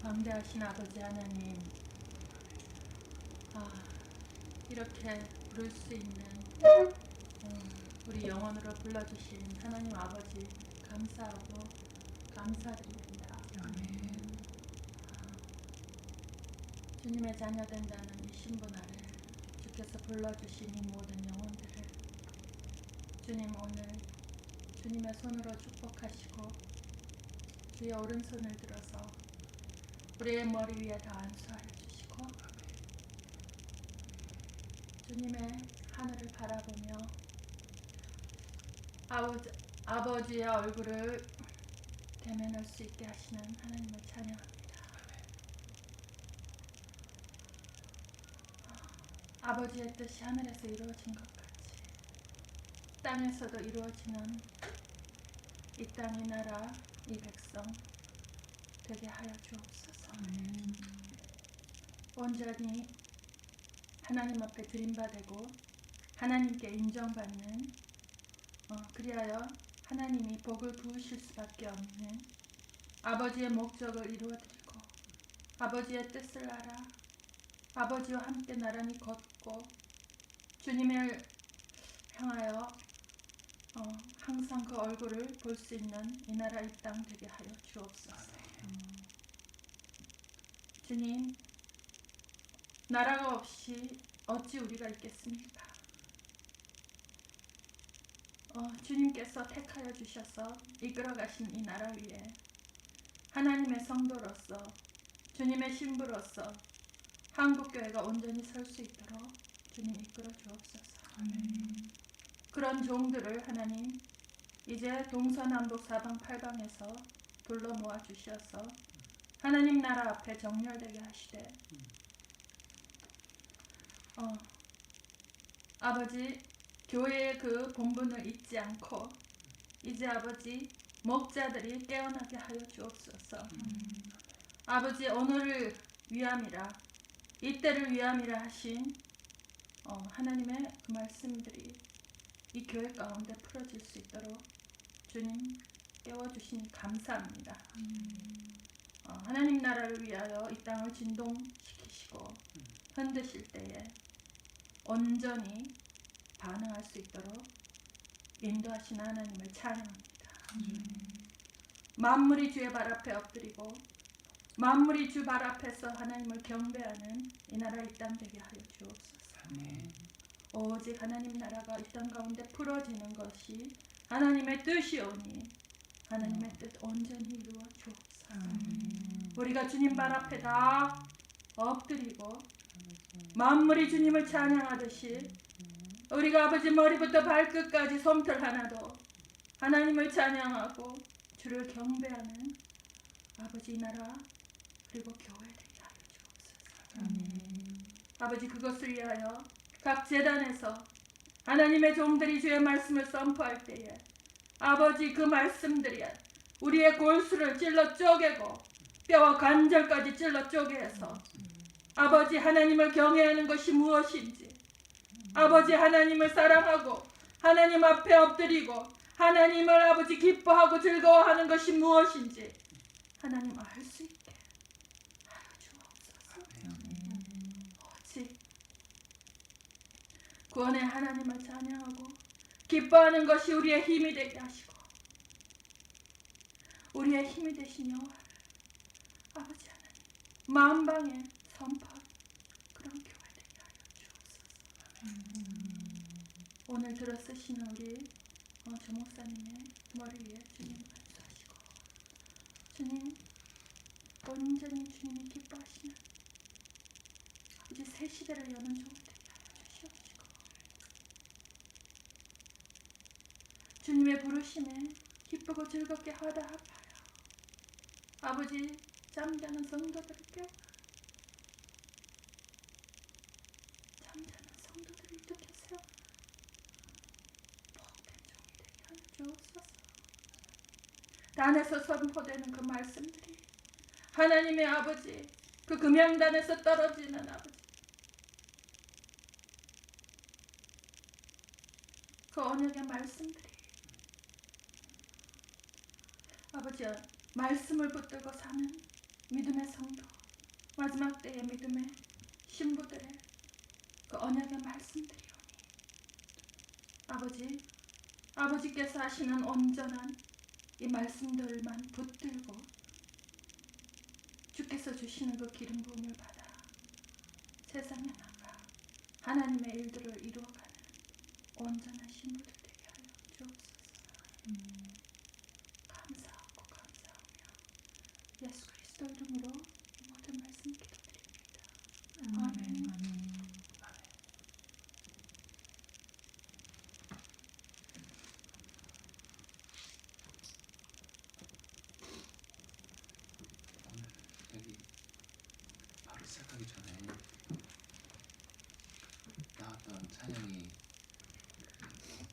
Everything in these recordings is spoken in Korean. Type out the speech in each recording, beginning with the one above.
광대하신 아버지 하나님, 이렇게 부를 수 있는 우리 영혼으로 불러주신 하나님 아버지 감사하고 감사드립니다. 주님의 자녀 된다는 이 신분 아래 주께서 불러주신 이 모든 영혼들을 주님 오늘 주님의 손으로 축복하시고 주의 오른손을 들어서 우리의 머리 위에 다 안수하여 주시고 주님의 하늘을 바라보며 아버지의 얼굴을 대면할 수 있게 하시는 하나님을 찬양합니다. 아버지의 뜻이 하늘에서 이루어진 것 같이 땅에서도 이루어지는 이 땅, 이 나라, 이 백성 되게 하여 주옵소서. 온전히 하나님 앞에 드림받고 하나님께 인정받는 그리하여 하나님이 복을 부으실 수밖에 없는 아버지의 목적을 이루어드리고 아버지의 뜻을 알아 아버지와 함께 나란히 걷고 주님을 향하여 항상 그 얼굴을 볼 수 있는 이 나라 이 땅 되게 하여 주옵소서. 주님, 나라가 없이 어찌 우리가 있겠습니까? 주님께서 택하여 주셔서 이끌어 가신 이 나라 위에 하나님의 성도로서 주님의 신부로서 한국교회가 온전히 설 수 있도록 주님 이끌어 주옵소서. 그런 종들을 하나님 이제 동서남북 사방팔방에서 불러 모아 주셔서 하나님 나라 앞에 정렬되게 하시되 아버지 교회의 그 본분을 잊지 않고 이제 아버지 목자들이 깨어나게 하여 주옵소서. 아버지 오늘을 위함이라 이때를 위함이라 하신 하나님의 그 말씀들이 이 교회 가운데 풀어질 수 있도록 주님 깨워주시니 감사합니다. 하나님 나라를 위하여 이 땅을 진동시키시고 흔드실 때에 온전히 반응할 수 있도록 인도하신 하나님을 찬양합니다. 만물이 주의 발 앞에 엎드리고 만물이 주 발 앞에서 하나님을 경배하는 이 나라 이 땅 되게 하여 주옵소서. 오직 하나님 나라가 이 땅 가운데 풀어지는 것이 하나님의 뜻이오니 하나님의 뜻 온전히 이루어 주옵소서. 우리가 주님 발 앞에 다 엎드리고 만물이 주님을 찬양하듯이 우리가 아버지 머리부터 발끝까지 솜털 하나도 하나님을 찬양하고 주를 경배하는 아버지 나라 그리고 교회 되게 하여 주옵소서. 아버지 그것을 위하여 각 제단에서 하나님의 종들이 주의 말씀을 선포할 때에 아버지 그 말씀들이 우리의 골수를 찔러 쪼개고 뼈와 관절까지 찔러 쪼개서 아버지 하나님을 경외하는 것이 무엇인지 아버지 하나님을 사랑하고 하나님 앞에 엎드리고 하나님을 아버지 기뻐하고 즐거워하는 것이 무엇인지 하나님 알 수 있게 하여 주옵소서. 오직 구원의 하나님을 찬양하고 기뻐하는 것이 우리의 힘이 되게 하시고 우리의 힘이 되신 여호와를 아버지 하나님 만방에 선포하는 그런 교회 되게 하여 주옵소서. 오늘 들어 쓰시는 우리 조 목사님의 머리 위에 주님 안수하시고 주님 온전히 주님이 기뻐하시는 아버지 새 시대를 여는 종 되게 하여 주시옵시고 주님의 부르심에 기쁘고 즐겁게 화답하여 아버지 잠자는 성도들을 깨워 잠자는 성도들을 일으켜 세워 복된 종이 되게 하여 주옵소서. 단에서 선포되는 그 말씀들이 하나님의 아버지 그 금양단에서 떨어지는 아버지 그 언약의 말씀들이 아버지 말씀을 붙들고 사는 믿음의 성도 마지막 때의 믿음의 신부들의 그 언약의 말씀들이오니 아버지께서 하시는 온전한 이 말씀들만 붙들고 주께서 주시는 그 기름 부음을 받아 세상에 나가 하나님의 일들을 이루어가는 온전한 신부들 되게 하여 주옵소서. 감사하고 감사하며 예수 그리스도 이름으로 모든 말씀 기도드립니다. 아멘. 여기 바로 시작하기 전에 나왔던 찬양이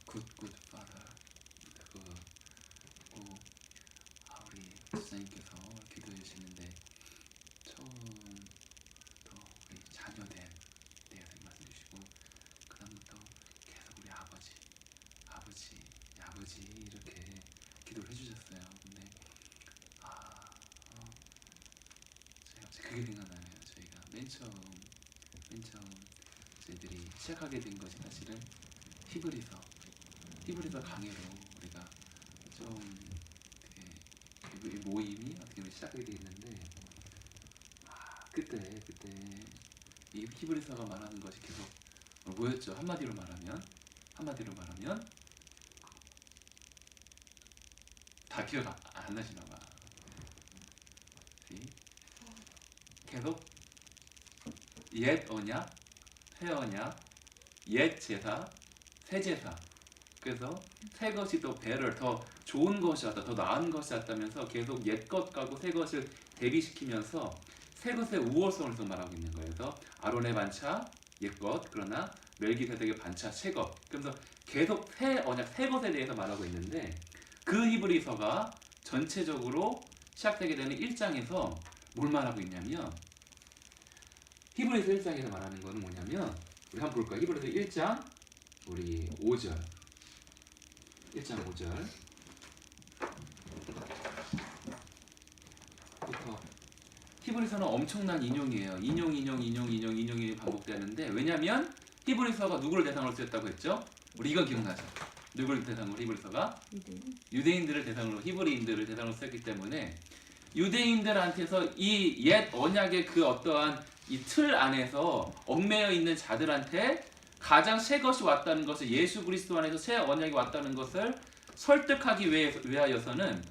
굿굿 파더 그거 꼭 우리 지사님께서 기도해 주시는데 처음부터 우리 자녀됨 대해서 말씀 주시고 그 다음부터 계속 우리 아버지 이렇게 기도를 해주셨어요. 근데 제가 그게 생각나요. 저희가 맨 처음 저희들이 시작하게 된 것이 사실은 히브리서 강의로 우리가 좀 어떻게 모임이 어떻게 보면 시작하게 됐는데 그때 이 히브리서가 말하는 것이 계속 뭐였죠? 한마디로 말하면 다 기억 안 나시나 봐. 계속 옛 언약, 새 언약, 옛 제사, 새 제사. 그래서 새 것이 더 better, 더 좋은 것이었다, 더 나은 것이었다면서 계속 옛 것하고 새 것을 대비시키면서 새 것의 우월성을 계속 말하고 있는 거예요. 그래서 아론의 반차 옛 것, 그러나 멜기세덱의 반차 새 것. 그래서 계속 새 언약, 새 것에 대해서 말하고 있는데 그 히브리서가 전체적으로 시작되게 되는 1장에서 뭘 말하고 있냐면 히브리서 1장에서 말하는 거는 뭐냐면 우리 한번 볼까요? 히브리서 1장 우리 5절 1장 5절 부터 히브리서는 엄청난 인용이에요. 인용이 반복되는데 왜냐면 히브리서가 누구를 대상으로 쓰였다고 했죠? 우리 이건 기억나죠? 누구를 대상으로 히브리서가? 유대인들을 대상으로 히브리인들을 대상으로 쓰였기 때문에 유대인들한테서 이 옛 언약의 그 어떠한 이 틀 안에서 얽매여 있는 자들한테 가장 새 것이 왔다는 것을 예수 그리스도 안에서 새 언약이 왔다는 것을 설득하기 위하여서는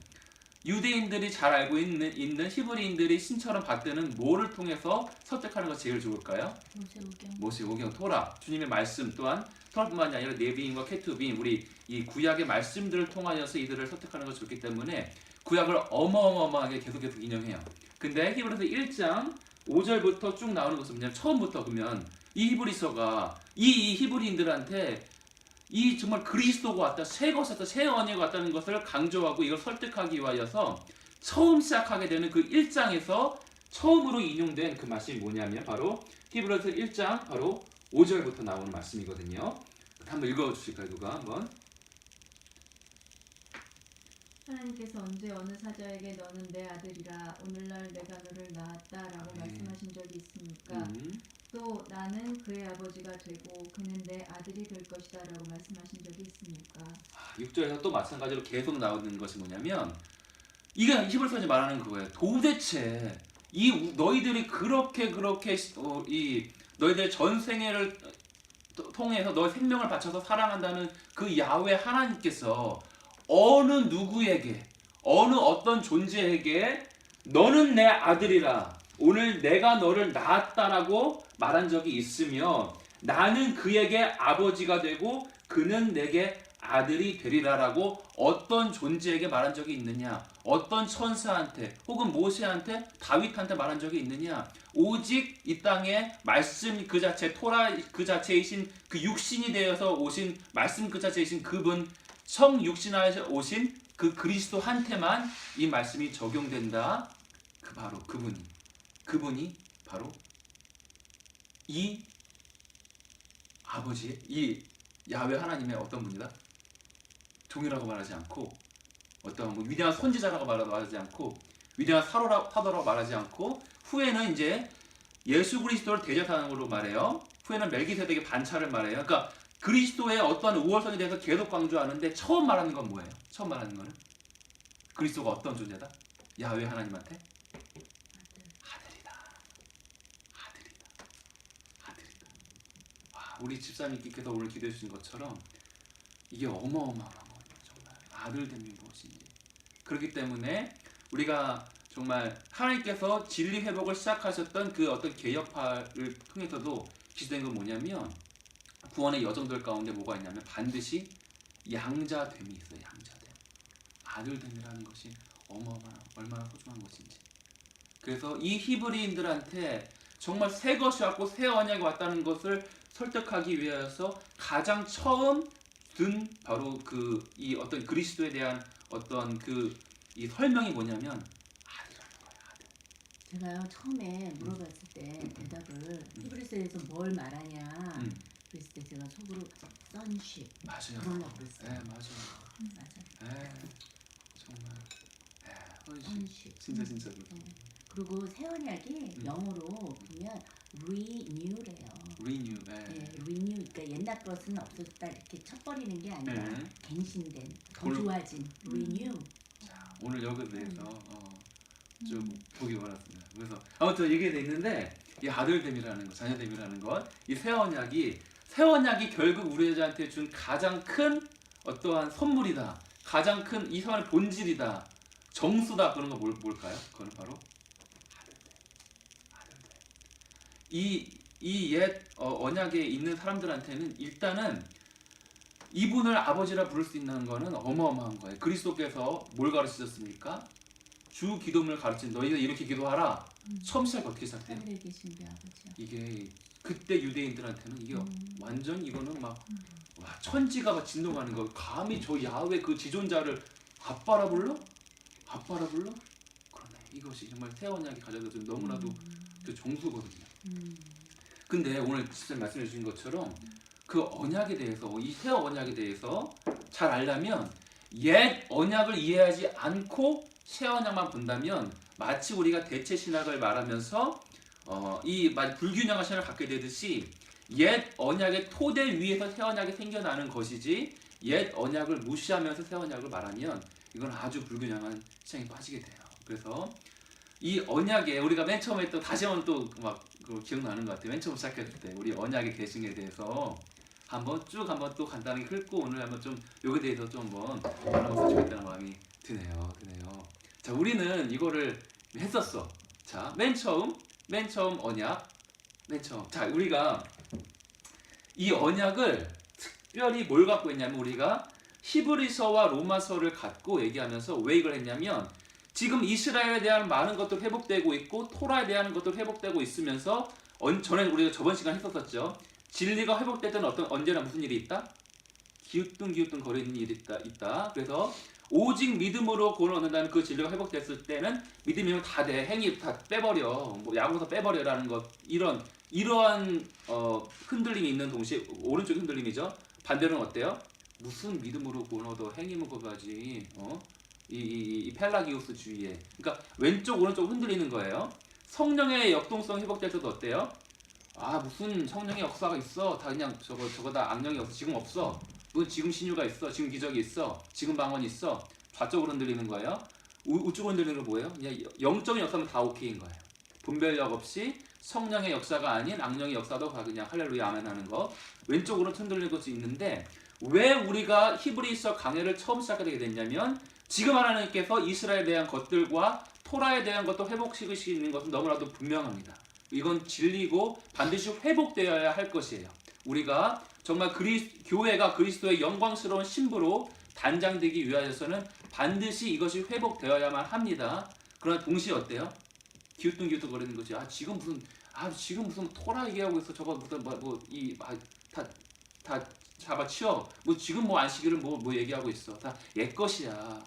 유대인들이 잘 알고 있는 히브리인들이 신처럼 받드는 뭐를 통해서 설득하는 것이 제일 좋을까요? 모세오경, 토라, 주님의 말씀 또한 토라뿐만이 아니라 네비임과 케투빔 우리 이 구약의 말씀들을 통하여서 이들을 설득하는 것이 좋기 때문에 구약을 어마어마하게 계속 인용해요. 근데 히브리서 1장 5절부터 쭉 나오는 것은 그냥 처음부터 보면 이 히브리서가 이 히브리인들한테 이 정말 그리스도가 왔다, 새 것이 왔다, 새 언약이 왔다는 것을 강조하고 이걸 설득하기 위하여서 처음 시작하게 되는 그 1장에서 처음으로 인용된 그 말씀이 뭐냐면 바로 히브리서 1장 바로 5절부터 나오는 말씀이거든요. 한번 읽어주실까요? 누가 한번? 하나님께서 언제 어느 사자에게 너는 내 아들이라 오늘날 내가 너를 낳았다라고 말씀하신 적이 있습니까? 또 나는 그의 아버지가 되고 그는 내 아들이 될 것이다 라고 말씀하신 적이 있습니까? 6절에서 또 마찬가지로 계속 나오는 것이 뭐냐면 이게 히브리서에 말하는 그거예요. 도대체 이 너희들이 그렇게 이 너희들 전생애를 통해서 너의 생명을 바쳐서 사랑한다는 그 야훼 하나님께서 어느 누구에게 어떤 존재에게 너는 내 아들이라 오늘 내가 너를 낳았다라고 말한 적이 있으며 나는 그에게 아버지가 되고 그는 내게 아들이 되리라라고 어떤 존재에게 말한 적이 있느냐? 어떤 천사한테 혹은 모세한테 다윗한테 말한 적이 있느냐? 오직 이 땅에 말씀 그 자체 토라 그 자체이신 그 육신이 되어서 오신 말씀 그 자체이신 그분 성육신하여 오신 그 그리스도한테만 이 말씀이 적용된다. 바로 그분이 바로 이 아버지의 이 야훼 하나님의 어떤 분이다? 종이라고 말하지 않고 어떤 위대한 선지자라고 말하지 않고 위대한 사도라고 말하지 않고 후에는 이제 예수 그리스도를 대제사장으로 말해요. 후에는 멜기세덱의 반차를 말해요. 그러니까 그리스도의 어떤 우월성에 대해서 계속 강조하는데 처음 말하는 건 뭐예요? 처음 말하는 거는 그리스도가 어떤 존재다? 야훼 하나님한테 아들이다. 아들이다. 와, 우리 집사님께서 오늘 기도해 주신 것처럼 이게 어마어마한 거예요. 정말 아들됨이 무엇인지. 그렇기 때문에 우리가 정말 하나님께서 진리 회복을 시작하셨던 그 어떤 개혁파를 통해서도 기시된 건 뭐냐면 구원의 여정들 가운데 뭐가 있냐면 반드시 양자됨이 있어요. 양자됨. 아들됨이라는 것이 얼마나 소중한 것인지. 그래서 이 히브리인들한테 정말 새 것이 왔고 새 언약이 왔다는 것을 설득하기 위해서 가장 처음 든 바로 이 어떤 그리스도에 대한 어떤 이 설명이 뭐냐면 아들이라는 거예요. 아들. 제가요 처음에 물어봤을 때 대답을 히브리서에서 뭘 말하냐 그랬을 때 제가 속으로 sonship 맞아요. 그러려고 그랬어요. 네, 맞아요. 맞아요. 네, 정말. sonship. 진짜. 네. 그리고 새 언약이 영어로 보면 renew래요. renew. 네, renew. 그러니까 옛날 것은 없어졌다 이렇게 쳐버리는 게 아니라 네. 갱신된, 더 그걸- 좋아진 renew. 자, 오늘 여기에 대해서 좀 보기 원했습니다. 그래서 아무튼 이게 돼 있는데 이 아들됨이라는 것, 자녀됨이라는 것, 이 새 언약이 결국 우리들한테 준 가장 큰 어떠한 선물이다. 가장 큰 이 세상의 본질이다. 정수다. 그런 거 뭘까요? 그건 바로 아들됨. 이 옛 언약에 있는 사람들한테는 일단은 이분을 아버지라 부를 수 있는 거는 어마어마한 거예요. 그리스도께서 뭘 가르치셨습니까? 주 기도문을 가르친 너희가 이렇게 기도하라. 처음 시작 어떻게 시작돼요? 하늘에 계신 배 아버지요. 이게 그때 유대인들한테는 이게 완전 이거는 와, 천지가 막 진동하는 거. 감히 저 야훼 그 지존자를 아빠라 불러? 그러네. 이것이 정말 새 언약이 가져다 준 너무나도 그 정수거든요. 근데 오늘 진짜 말씀해 주신 것처럼 그 언약에 대해서 이 새 언약에 대해서 잘 알려면 옛 언약을 이해하지 않고 새 언약만 본다면 마치 우리가 대체 신학을 말하면서 이 불균형한 신학을 갖게 되듯이 옛 언약의 토대 위에서 새 언약이 생겨나는 것이지 옛 언약을 무시하면서 새 언약을 말하면 이건 아주 불균형한 신앙에 빠지게 돼요. 그래서 이 언약에 우리가 맨 처음에 또 다시 한번 또 막 기억나는 것 같아요. 맨 처음 시작했을 때 우리 언약의 계승에 대해서 한번 또 간단히 훑고 오늘 한번 좀 여기에 대해서 좀 한번 알아보면 좋겠다는 마음이 드네요. 자, 우리는 이거를 했었어. 자, 맨 처음 언약, 자, 우리가 이 언약을 특별히 뭘 갖고 있냐면 우리가 히브리서와 로마서를 갖고 얘기하면서 왜 이걸 했냐면 지금 이스라엘에 대한 많은 것도 회복되고 있고 토라에 대한 것도 회복되고 있으면서 전에 우리가 저번 시간에 했었죠. 진리가 회복될 때는 언제나 무슨 일이 있다? 기우뚱 거리는 일이 있다. 그래서 오직 믿음으로 구원을 얻는다는 그 진리가 회복됐을 때는 믿음이면 다 돼. 행위 다 빼버려. 뭐 야고보서 빼버려라는 것. 이러한 흔들림이 있는 동시에 오른쪽 흔들림이죠. 반대로는 어때요? 무슨 믿음으로 구원 얻어 행위만 거가지. 이 펠라기우스주의에. 그러니까 왼쪽 오른쪽 흔들리는 거예요. 성령의 역동성 회복될 때도 어때요? 아, 무슨 성령의 역사가 있어. 다 그냥 저거 다 악령이 없어. 지금 없어. 지금 신유가 있어. 지금 기적이 있어. 지금 방언이 있어. 좌쪽으로 흔들리는 거예요. 우측으로 흔들리는 건 뭐예요? 그냥 영적인 역사는 다 오케이인 거예요. 분별력 없이 성령의 역사가 아닌 악령의 역사도 다 그냥 할렐루야 아멘 하는 거. 왼쪽으로 흔들리는 것이 있는데 왜 우리가 히브리서 강해를 처음 시작하게 됐냐면 지금 하나님께서 이스라엘에 대한 것들과 토라에 대한 것도 회복시키시는 것은 너무나도 분명합니다. 이건 진리고 반드시 회복되어야 할 것이에요. 우리가 정말 교회가 그리스도의 영광스러운 신부로 단장되기 위하여서는 반드시 이것이 회복되어야만 합니다. 그러나 동시에 어때요? 기우뚱기우뚱 거리는 거지. 지금 무슨 토라 얘기하고 있어. 저거 무슨 다 잡아치워. 지금 안식일을 뭐 얘기하고 있어. 다 옛것이야.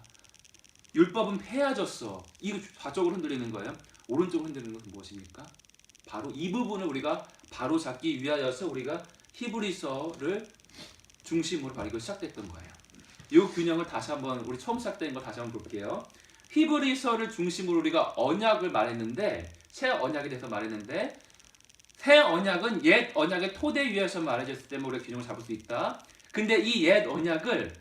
율법은 폐하졌어. 이거 좌쪽으로 흔들리는 거예요. 오른쪽으로 흔들리는 것은 무엇입니까? 바로 이 부분을 우리가 바로 잡기 위하여서 우리가 히브리서를 중심으로 바로 이거 시작됐던 거예요. 이 균형을 다시 한번 우리 처음 시작된 거 다시 한번 볼게요. 히브리서를 중심으로 우리가 언약을 말했는데 새 언약에 대해서 말했는데 새 언약은 옛 언약의 토대 위에서 말해졌을 때 우리가 균형을 잡을 수 있다. 근데 이 옛 언약을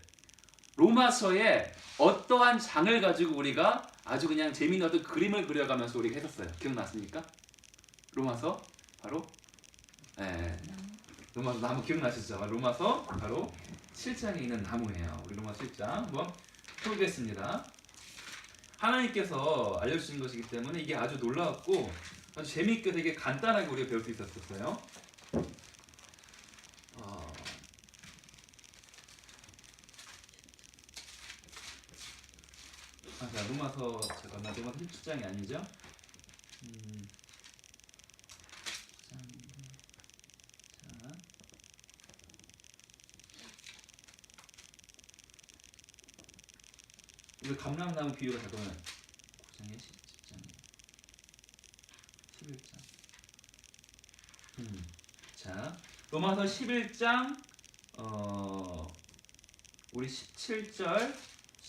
로마서에 어떠한 장을 가지고 우리가 아주 그냥 재미있는 어떤 그림을 그려가면서 우리가 했었어요. 기억나십니까? 로마서 바로 로마서 나무 기억나시죠? 로마서 바로 7장에 있는 나무예요. 우리 로마서 7장 한번 보겠습니다. 하나님께서 알려주신 것이기 때문에 이게 아주 놀라웠고 아주 재미있게 되게 간단하게 우리가 배울 수 있었어요. 자, 로마서 잠깐만, 로마서 7장이 아니죠? 자, 이거 감람나무 비유가 잠깐만 9장에 10장에 11장. 자, 로마서 11장 우리 17절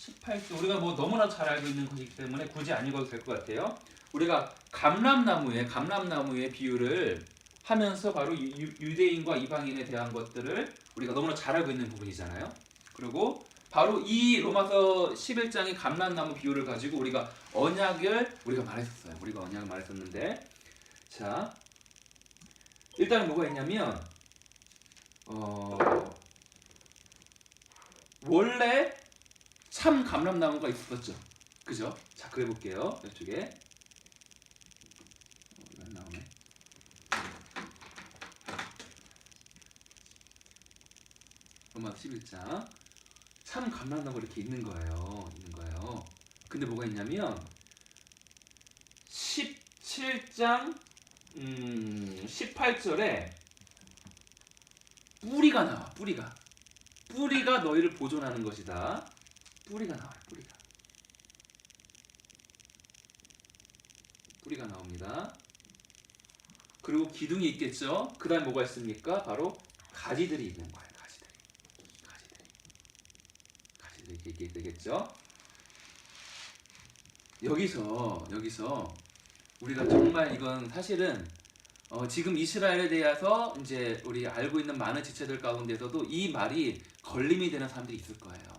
18절 우리가 뭐 너무나 잘 알고 있는 것이기 때문에 굳이 안 읽어도 될 것 같아요. 우리가 감람나무의 비유를 하면서 바로 유대인과 이방인에 대한 것들을 우리가 너무나 잘 알고 있는 부분이잖아요. 그리고 바로 이 로마서 11장의 감람나무 비유를 가지고 우리가 언약을 우리가 말했었어요. 우리가 언약을 말했었는데, 자, 일단은 뭐가 있냐면 원래 참 감람나무가 있었죠. 그죠? 자, 그래 볼게요. 이쪽에 안 나오네. 로마서 11장 참 감람나무가 이렇게 있는 거예요. 근데 뭐가 있냐면 17장 18절에 뿌리가 나와. 뿌리가 너희를 보존하는 것이다. 뿌리가 나와요. 뿌리가 나옵니다. 그리고 기둥이 있겠죠. 그 다음 뭐가 있습니까? 바로 가지들이 있는 거예요. 가지들이 이렇게 되겠죠. 여기서 우리가 정말 이건 사실은 지금 이스라엘에 대해서 이제 우리 알고 있는 많은 지체들 가운데서도 이 말이 걸림이 되는 사람들이 있을 거예요.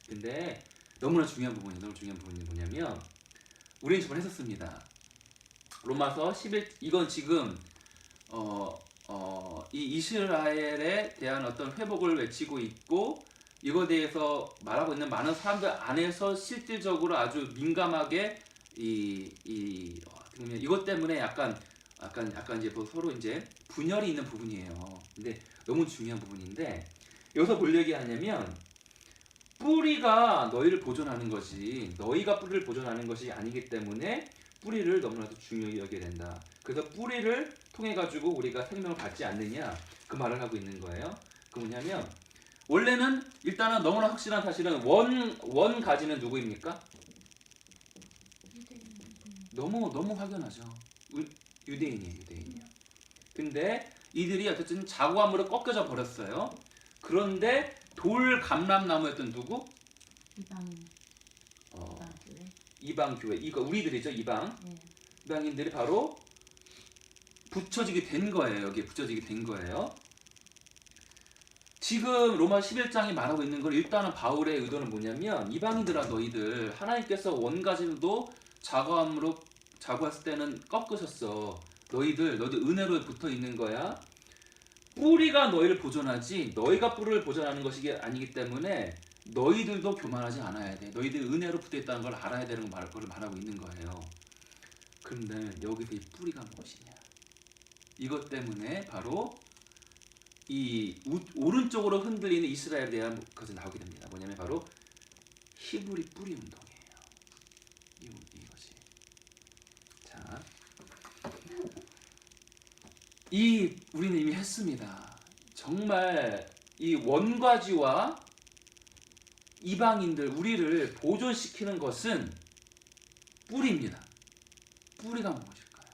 근데 너무나 중요한 부분이 뭐냐면 우리는 저번에 했었습니다. 로마서 11 이건 지금 이 이스라엘에 대한 어떤 회복을 외치고 있고 이거에 대해서 말하고 있는 많은 사람들 안에서 실질적으로 아주 민감하게 이것 때문에 약간 이제 서로 이제 분열이 있는 부분이에요. 근데 너무 중요한 부분인데 여기서 뭘 얘기하냐면 뿌리가 너희를 보존하는 것이 너희가 뿌리를 보존하는 것이 아니기 때문에 뿌리를 너무나도 중요히 여겨야 된다. 그래서 뿌리를 통해 가지고 우리가 생명을 받지 않느냐 그 말을 하고 있는 거예요. 그 뭐냐면 원래는 일단은 너무나 확실한 사실은 원 가지는 누구입니까? 너무 확연하죠. 유대인이에요. 근데 이들이 어쨌든 자고함으로 꺾여져 버렸어요. 그런데 돌 감람나무였던 누구? 이방 교회. 이거 우리들이죠. 이방인들이 바로 붙여지게 된 거예요. 여기에 붙여지게 된 거예요. 지금 로마 11장이 말하고 있는 걸 일단은 바울의 의도는 뭐냐면 이방인들아 너희들 하나님께서 원가지도 자고했을 때는 꺾으셨어. 너희들 은혜로 붙어 있는 거야. 뿌리가 너희를 보존하지 너희가 뿌리를 보존하는 것이 아니기 때문에 너희들도 교만하지 않아야 돼. 너희들 은혜로 붙어 있다는 걸 알아야 되는 걸 말하고 있는 거예요. 그런데 여기서 이 뿌리가 무엇이냐? 이것 때문에 바로 이 오른쪽으로 흔들리는 이스라엘에 대한 것이 나오게 됩니다. 뭐냐면 바로 히브리 뿌리 운동이에요. 이것이. 자, 우리는 이미 했습니다. 정말 이 원과지와 이방인들 우리를 보존시키는 것은 뿌리입니다. 뿌리가 무엇일까요?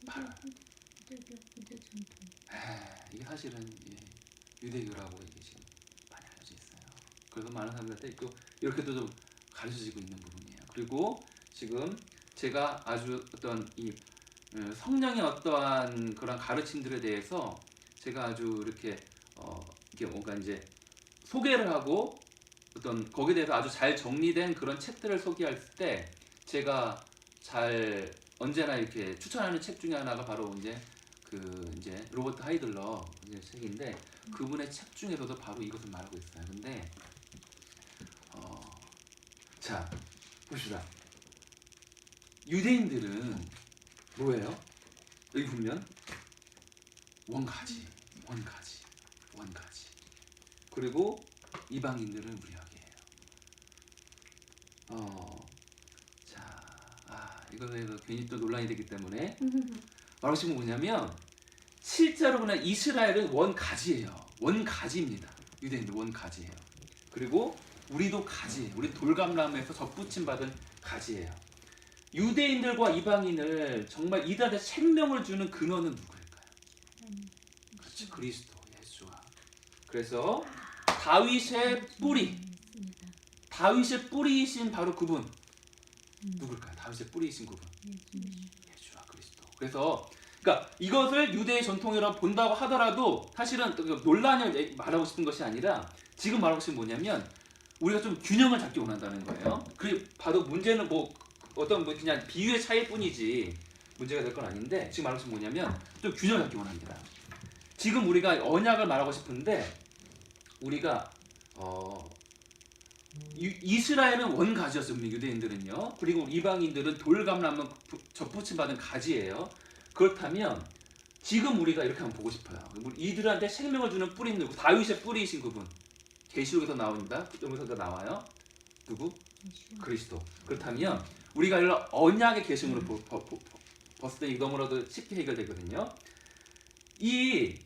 바로 이게 사실은 유대교라고 이게 지금 많이 알려져 있어요. 그래서 많은 사람들한테 또 이렇게도 좀 가르쳐지고 있는 부분이에요. 그리고 지금 제가 아주 어떤 이 성령의 어떠한 그런 가르침들에 대해서 제가 아주 이렇게 이게 뭔가 이제 소개를 하고 어떤 거기에 대해서 아주 잘 정리된 그런 책들을 소개할 때 제가 잘 언제나 이렇게 추천하는 책 중에 하나가 바로 이제 이제 로버트 하이들러 책인데 그분의 책 중에서도 바로 이것을 말하고 있어요. 근데 자 봅시다. 유대인들은 뭐예요? 여기 보면 원가지. 그리고 이방인들은 무역이에요. 이거에 대해서 괜히 또 논란이 되기 때문에 말하고 싶은 건 뭐냐면 실제로 그냥 이스라엘은 원가지예요. 원가지입니다. 유대인들 원가지예요. 그리고 우리도 가지예요. 우리 돌감람에서 접붙임 받은 가지예요. 유대인들과 이방인을 정말 이들한테 생명을 주는 근원은 누구일까요? 그렇죠. 그리스도 예수와. 그래서 다윗의 뿌리이신 바로 그분 누굴까요? 다윗의 뿌리이신 그분 예수와 그리스도. 그래서 그러니까 이것을 유대의 전통이라고 본다고 하더라도 사실은 논란을 말하고 싶은 것이 아니라 지금 말하고 싶은 게 뭐냐면 우리가 좀 균형을 잡기 원한다는 거예요. 그리고 바로 문제는 어떤 그냥 비유의 차이일 뿐이지 문제가 될 건 아닌데 지금 말하고 싶은 게 뭐냐면 좀 균형을 잡기 원합니다. 지금 우리가 언약을 말하고 싶은데 우리가 이스라엘은 원가지였어요. 유대인들은요. 그리고 이방인들은 돌감람은 접붙임 받은 가지예요. 그렇다면 지금 우리가 이렇게 한번 보고 싶어요. 이들한테 생명을 주는 뿌리는 누구? 다윗의 뿌리이신 그분. 계시록에서 나옵니다. 여기서도 나와요. 누구? 그리스도. 그렇다면 우리가 이런 언약의 계시문을 봤을 때 이거 너무나도 쉽게 해결되거든요. 이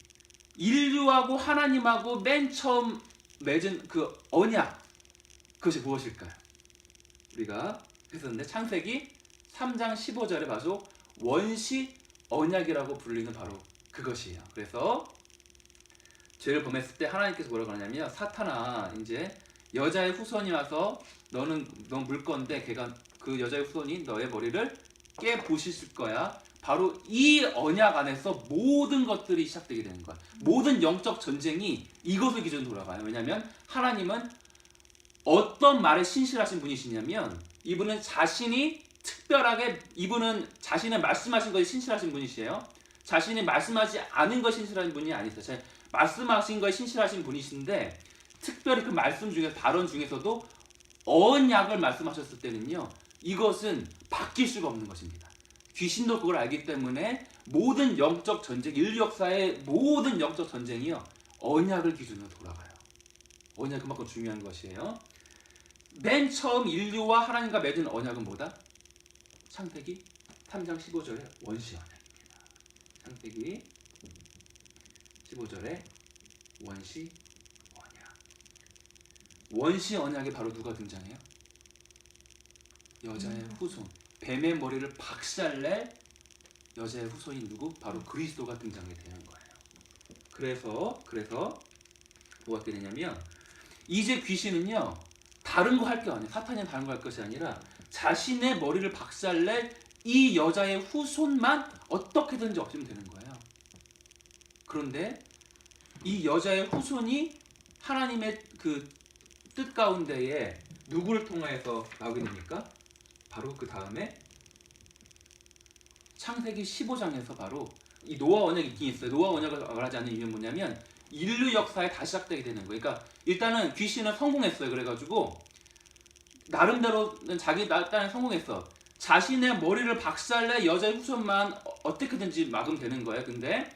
인류하고 하나님하고 맨 처음 맺은 그 언약 그것이 무엇일까요? 우리가 했었는데 창세기 3장 15절에 바로 원시 언약이라고 불리는 바로 그것이에요. 그래서 죄를 범했을 때 하나님께서 뭐라고 하냐면 사탄아 이제 여자의 후손이 와서 넌 물 건데 그 여자의 후손이 너의 머리를 깨 부시실 거야. 바로 이 언약 안에서 모든 것들이 시작되게 되는 거야. 모든 영적 전쟁이 이것을 기준으로 돌아가요. 왜냐하면 하나님은 어떤 말에 신실하신 분이시냐면 이분은 자신이 특별하게 이분은 자신의 말씀하신 것에 신실하신 분이시에요. 자신이 말씀하지 않은 것에 신실하신 분이 아니세요. 말씀하신 것에 신실하신 분이신데 특별히 그 말씀 중에서 발언 중에서도 언약을 말씀하셨을 때는요. 이것은 바뀔 수가 없는 것입니다. 귀신도 그걸 알기 때문에 모든 영적 전쟁, 인류 역사의 모든 영적 전쟁이요. 언약을 기준으로 돌아가요. 언약이 그만큼 중요한 것이에요. 맨 처음 인류와 하나님과 맺은 언약은 뭐다? 창세기 3장 15절의 원시 언약입니다. 창세기 15절의 원시 언약. 원시 언약에 바로 누가 등장해요? 여자의 후손. 뱀의 머리를 박살낼 여자의 후손이 누구? 바로 그리스도가 등장하게 되는 거예요. 그래서 뭐가 되냐면 이제 귀신은요 다른 거 할 게 아니에요. 사탄이 다른 거 할 것이 아니라 자신의 머리를 박살낼 이 여자의 후손만 어떻게든지 없애면 되는 거예요. 그런데 이 여자의 후손이 하나님의 그 뜻 가운데에 누구를 통해서 나오게 됩니까? 바로 그 다음에 창세기 15장에서 바로 이 노아 언약이 있긴 있어요. 노아 언약을 말하지 않는 이유는 뭐냐면 인류 역사에 다시 시작되게 되는 거예요. 그러니까 일단은 귀신은 성공했어요. 그래가지고 나름대로는 자기 딴에 성공했어. 자신의 머리를 박살내 여자의 후손만 어떻게든지 막으면 되는 거예요. 근데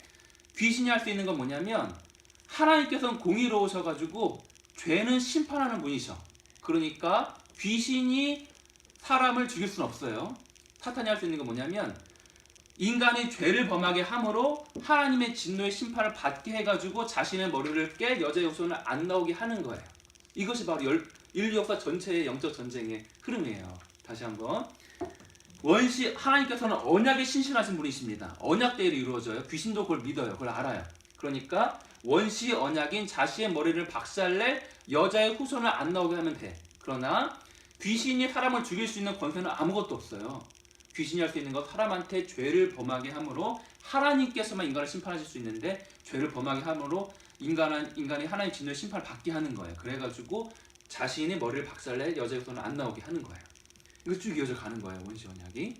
귀신이 할 수 있는 건 뭐냐면 하나님께서는 공의로우셔가지고 죄는 심판하는 분이셔. 그러니까 귀신이 사람을 죽일 수는 없어요. 사탄이 할 수 있는 건 뭐냐면 인간이 죄를 범하게 함으로 하나님의 진노의 심판을 받게 해가지고 자신의 머리를 깨 여자의 후손을 안 나오게 하는 거예요. 이것이 바로 인류 역사 전체의 영적 전쟁의 흐름이에요. 다시 한번 하나님께서는 언약에 신실하신 분이십니다. 언약대로 이루어져요. 귀신도 그걸 믿어요. 그걸 알아요. 그러니까 원시 언약인 자신의 머리를 박살낼 여자의 후손을 안 나오게 하면 돼. 그러나 귀신이 사람을 죽일 수 있는 권세는 아무것도 없어요. 귀신이 할 수 있는 건 사람한테 죄를 범하게 함으로 하나님께서만 인간을 심판하실 수 있는데 죄를 범하게 함으로 인간이 하나님 진노의 심판을 받게 하는 거예요. 그래가지고 자신이 머리를 박살내 여자의 후손은 안 나오게 하는 거예요. 이거 쭉 이어져 가는 거예요. 원시 언약이.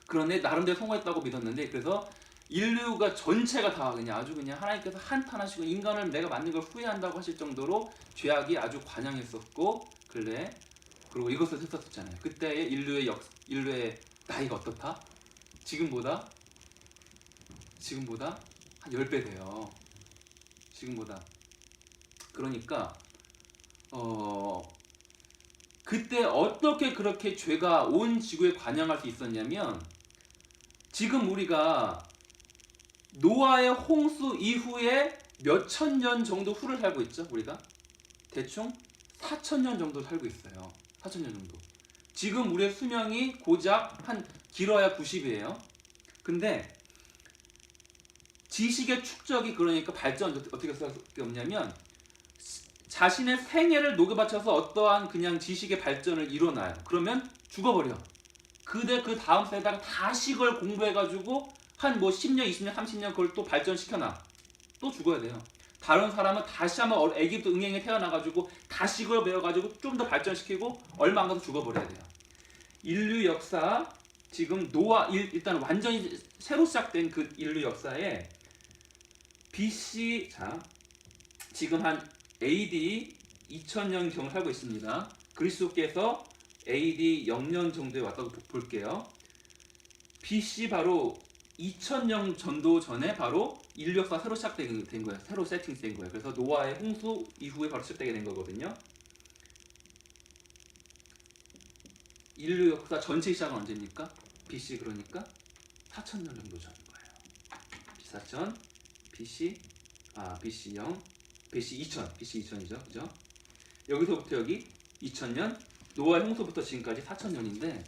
그런데 나름대로 성공했다고 믿었는데 그래서 인류가 전체가 다 그냥 아주 그냥 하나님께서 한탄하시고 인간을 내가 만든 걸 후회한다고 하실 정도로 죄악이 아주 관영했었고 근래 그리고 이것을 했었잖아요. 그때의 인류의 나이가 어떻다? 지금보다 한 10배 돼요. 지금보다. 그러니까 그때 어떻게 그렇게 죄가 온 지구에 관영할 수 있었냐면 지금 우리가 노아의 홍수 이후에 몇천 년 정도 후를 살고 있죠. 우리가 대충 4,000년 정도 살고 있어요. 4,000년 정도. 지금 우리의 수명이 고작 한 길어야 90이에요. 근데 지식의 축적이 그러니까 발전 어떻게 할 수밖에 없냐면 자신의 생애를 녹여바쳐서 어떠한 그냥 지식의 발전을 이뤄놔요. 그러면 죽어버려. 그 다음 세대다가 다시 그걸 공부해가지고 한 뭐 10년, 20년, 30년 그걸 또 발전시켜놔. 또 죽어야 돼요. 다른 사람은 다시 한번 애기부터 응행에 태어나가지고 다시 그걸 배워가지고 좀 더 발전시키고 얼마 안 가서 죽어버려야 돼요. 인류 역사 지금 일단 완전히 새로 시작된 그 인류 역사에 BC 지금 한 AD 2000년경 살고 있습니다. 그리스도께서 AD 0년 정도에 왔다고 볼게요. BC 바로 2000년 전도 전에 바로 인류 역사가 새로 시작된 거예요. 새로 세팅된 거예요. 그래서 노아의 홍수 이후에 바로 시작되게 된 거거든요. 인류 역사 전체 시작은 언제입니까? BC 그러니까 4000년 정도 전인 거예요. BC 0, BC 2000, BC 2000이죠, 그죠? 여기서부터 여기 2000년, 노아의 홍수부터 지금까지 4000년인데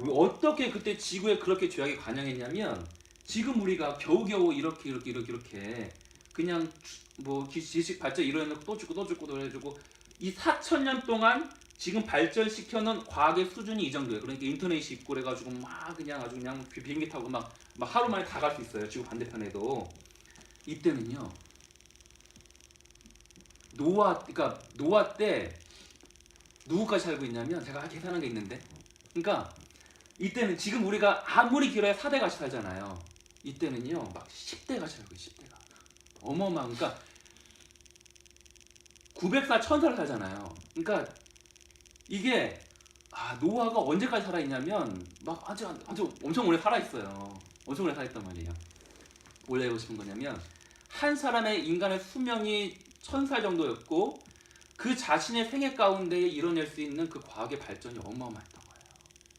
어떻게 그때 지구에 그렇게 죄악이 관영했냐면 지금 우리가 겨우겨우 이렇게 그냥 뭐 지식 발전 이뤄내놓고 또 죽고 해가지고 이 4000년 동안 지금 발전시켜놓은 과학의 수준이 이 정도예요. 그러니까 인터넷이 있고 그래가지고 막 그냥 아주 그냥 비행기 타고 막 하루 만에 다 갈 수 있어요. 지구 반대편에도. 이때는요. 노아 때 누구까지 살고 있냐면 제가 계산한 게 있는데 그러니까 이때는 지금 우리가 아무리 길어야 4대 같이 살잖아요. 이때는요 막 10대 같이 살고 있어요. 10대가 어마어마한 그러니까 900살 1000살 살잖아요. 그러니까 이게 노아가 언제까지 살아있냐면 막 아주 엄청 오래 살아있어요. 엄청 오래 살아있단 말이에요. 뭘 내고 싶은 거냐면 한 사람의 인간의 수명이 1000살 정도였고 그 자신의 생애 가운데 이뤄낼 수 있는 그 과학의 발전이 어마어마했던 거예요.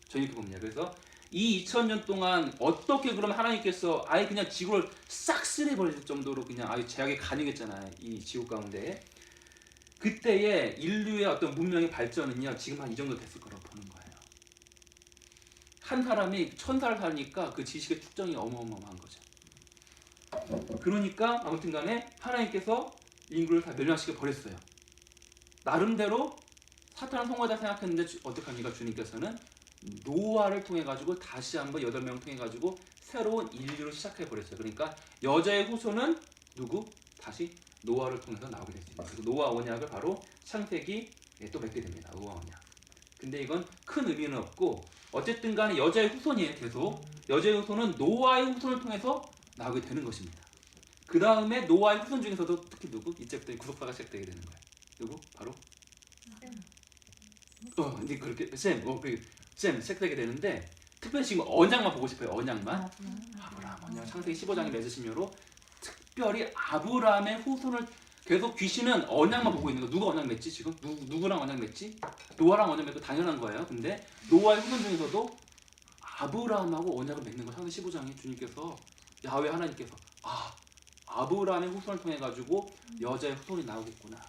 저는 이렇게 봅니다. 그래서 이 2000년 동안 어떻게 그러면 하나님께서 아예 그냥 지구를 싹 쓸어버릴 정도로 그냥 아예 제약에 가능했잖아요. 이 지구 가운데. 그때의 인류의 어떤 문명의 발전은요. 지금 한 이 정도 됐을 거라고 보는 거예요. 한 사람이 1000살 사니까 그 지식의 축적이 어마어마한 거죠. 그러니까 아무튼 간에 하나님께서 인구를 다 멸망시켜 버렸어요. 나름대로 사탄은 성공하다 생각했는데 어떻게 합니까? 주님께서는 노아를 통해 가지고 다시 한번 8명을 통해 가지고 새로운 인류를 시작해 버렸어요. 그러니까 여자의 후손은 누구? 다시 노아를 통해서 나오게 됐습니다. 그래서 노아 언약을 바로 창세기에 또 맺게 됩니다. 노아 언약. 근데 이건 큰 의미는 없고 어쨌든 간에 여자의 후손이에요. 계속 여자의 후손은 노아의 후손을 통해서 나오게 되는 것입니다. 그 다음에 노아의 후손 중에서도 특히 누구? 이제부터 구속사가 시작되게 되는 거예요. 누구? 바로 이제 그렇게 셈 시작되게 되는데 특별히 지금 언약만 보고 싶어요. 언약만. 아브라함 언약 창세기 15장에 맺으신 여로 특별히 아브라함의 후손을 계속 귀신은 언약만 보고 있는 거. 누가 언약 맺지 지금? 누구랑 언약 맺지? 노아랑 언약 맺고 당연한 거예요. 근데 노아의 후손 중에서도 아브라함하고 언약을 맺는 거. 창세기 15장에 주님께서 야훼 하나님께서 아브라함의 후손을 통해 가지고 여자의 후손이 나오겠구나.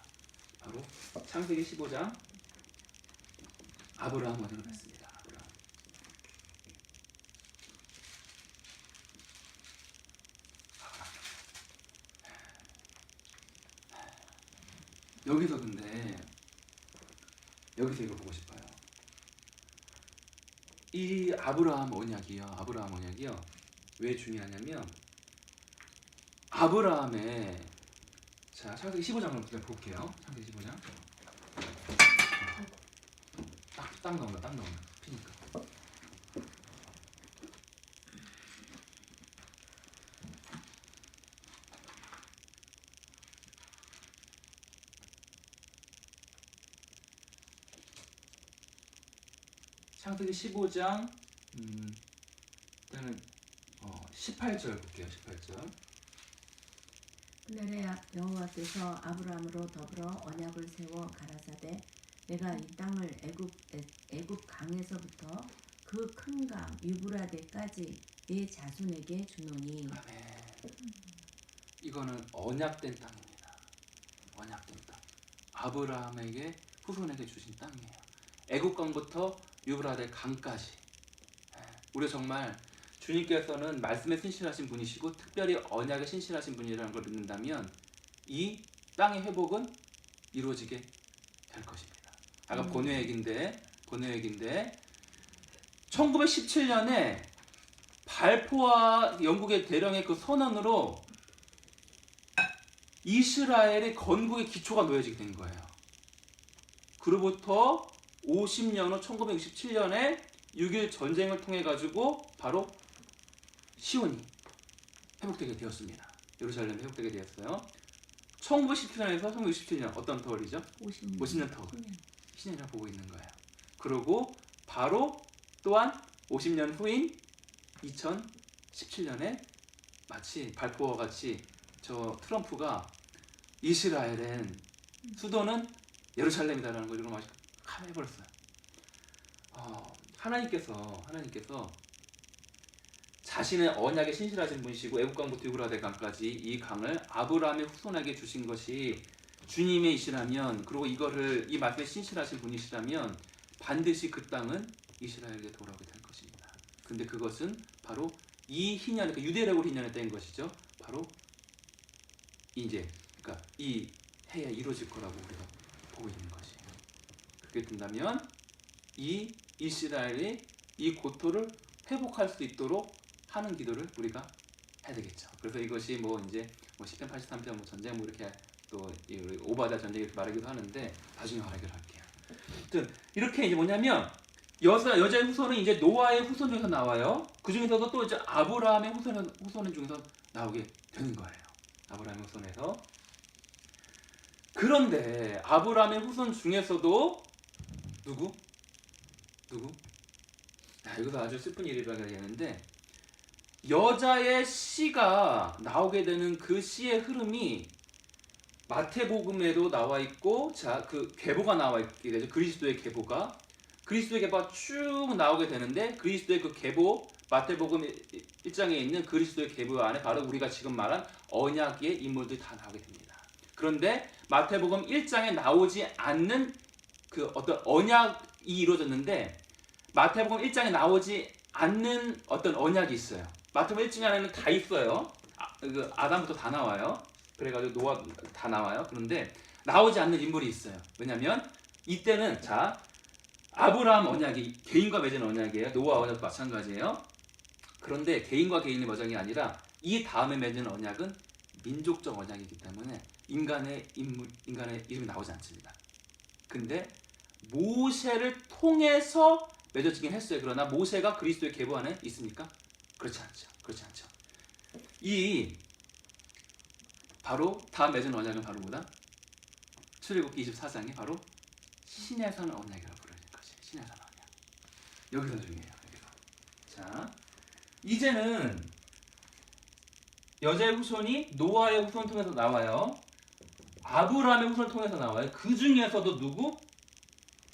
바로 창세기 15장 아브라함 언약을 맺습니다. 아브라함. 여기서 근데 여기서 이거 보고 싶어요. 이 아브라함 언약이요. 왜 중요하냐면 아브라함의 자 창세기 15장을 볼게요. 창세기 15장. 딱 나온다. 피니까. 창세기 15장 일단은 18절 볼게요. 18절. 그날에 여호와께서 아브라함으로 더불어 언약을 세워 가라사대 내가 이 땅을 애굽 강에서부터 그 큰 강 유브라데까지 네 자손에게 주노니. 아멘. 이거는 언약된 땅입니다. 언약된 땅. 아브라함에게 후손에게 주신 땅이에요. 애굽 강부터 유브라데 강까지. 우리 정말 주님께서는 말씀에 신실하신 분이시고 특별히 언약에 신실하신 분이라는 걸 믿는다면 이 땅의 회복은 이루어지게 될 것입니다. 아까 본의 얘기인데 1917년에 발포와 영국의 대령의 그 선언으로 이스라엘의 건국의 기초가 놓여지게 된 거예요. 그로부터 50년 후 1967년에 6.1 전쟁을 통해 가지고 바로 시온이 회복되게 되었습니다. 예루살렘이 회복되게 되었어요. 1917년에서 1967년 어떤 터울이죠? 50년 터울. 신년이라고 보고 있는 거예요. 그리고 바로 또한 50년 후인 2017년에 마치 발포와 같이 저 트럼프가 이스라엘은 수도는 예루살렘이다라는 걸 이런 말이 해버렸어요. 하나님께서 자신의 언약에 신실하신 분이시고 애국강부터 유브라데 강까지 이 강을 아브라함의 후손에게 주신 것이 주님이시라면, 그리고 이 말씀에 신실하신 분이시라면 반드시 그 땅은 이스라엘에게 돌아오게 될 것입니다. 근데 그것은 바로 이 희년, 그러니까 유대력으로 희년에 뗀 것이죠. 바로 이제 그러니까 이 해에 이루어질 거라고 우리가 보고 있는 것이에요. 그렇게 된다면 이 이스라엘이 이 고토를 회복할 수 있도록 하는 기도를 우리가 해야 되겠죠. 그래서 이것이 이제 시편 83편 전쟁 이렇게 또 오바다 전쟁 이렇게 말하기도 하는데 나중에 말하기로 할게요. 아무튼 이렇게 이제 뭐냐면 여자의 후손은 이제 노아의 후손 중에서 나와요. 그 중에서도 또 이제 아브라함의 후손 중에서 나오게 되는 거예요. 아브라함의 후손에서. 그런데 아브라함의 후손 중에서도 누구? 이것도 아주 슬픈 일이라고 하는데 여자의 씨가 나오게 되는 그 씨의 흐름이 마태복음에도 나와 있고, 자, 그 계보가 나와 있게 되죠. 그리스도의 계보가 쭉 나오게 되는데 그리스도의 그 계보, 마태복음 1장에 있는 그리스도의 계보 안에 바로 우리가 지금 말한 언약의 인물들이 다 나오게 됩니다. 그런데 마태복음 1장에 나오지 않는 그 어떤 언약이 이루어졌는데 마태복음 1장에 나오지 않는 어떤 언약이 있어요. 마태복음 1장 안에는 다 있어요. 아담부터 다 나와요. 그래가지고 노아 다 나와요. 그런데 나오지 않는 인물이 있어요. 왜냐면 이때는 자 아브라함 언약이 개인과 맺은 언약이에요. 노아 언약도 마찬가지예요. 그런데 개인과 개인의 언약이 아니라 이 다음에 맺은 언약은 민족적 언약이기 때문에 인간의 이름이 나오지 않습니다. 근데 모세를 통해서 맺어지긴 했어요. 그러나 모세가 그리스도의 계보 안에 있습니까? 그렇지 않죠. 이 바로 다음 맺은 언약은 바로 뭐다? 출애굽기 24장이 바로 시내산 언약이라고 부르는 것이 시내산 언약. 여기서 중요해요. 자, 이제는 여자의 후손이 노아의 후손 통해서 나와요. 아브라함의 후손을 통해서 나와요. 그 중에서도 누구?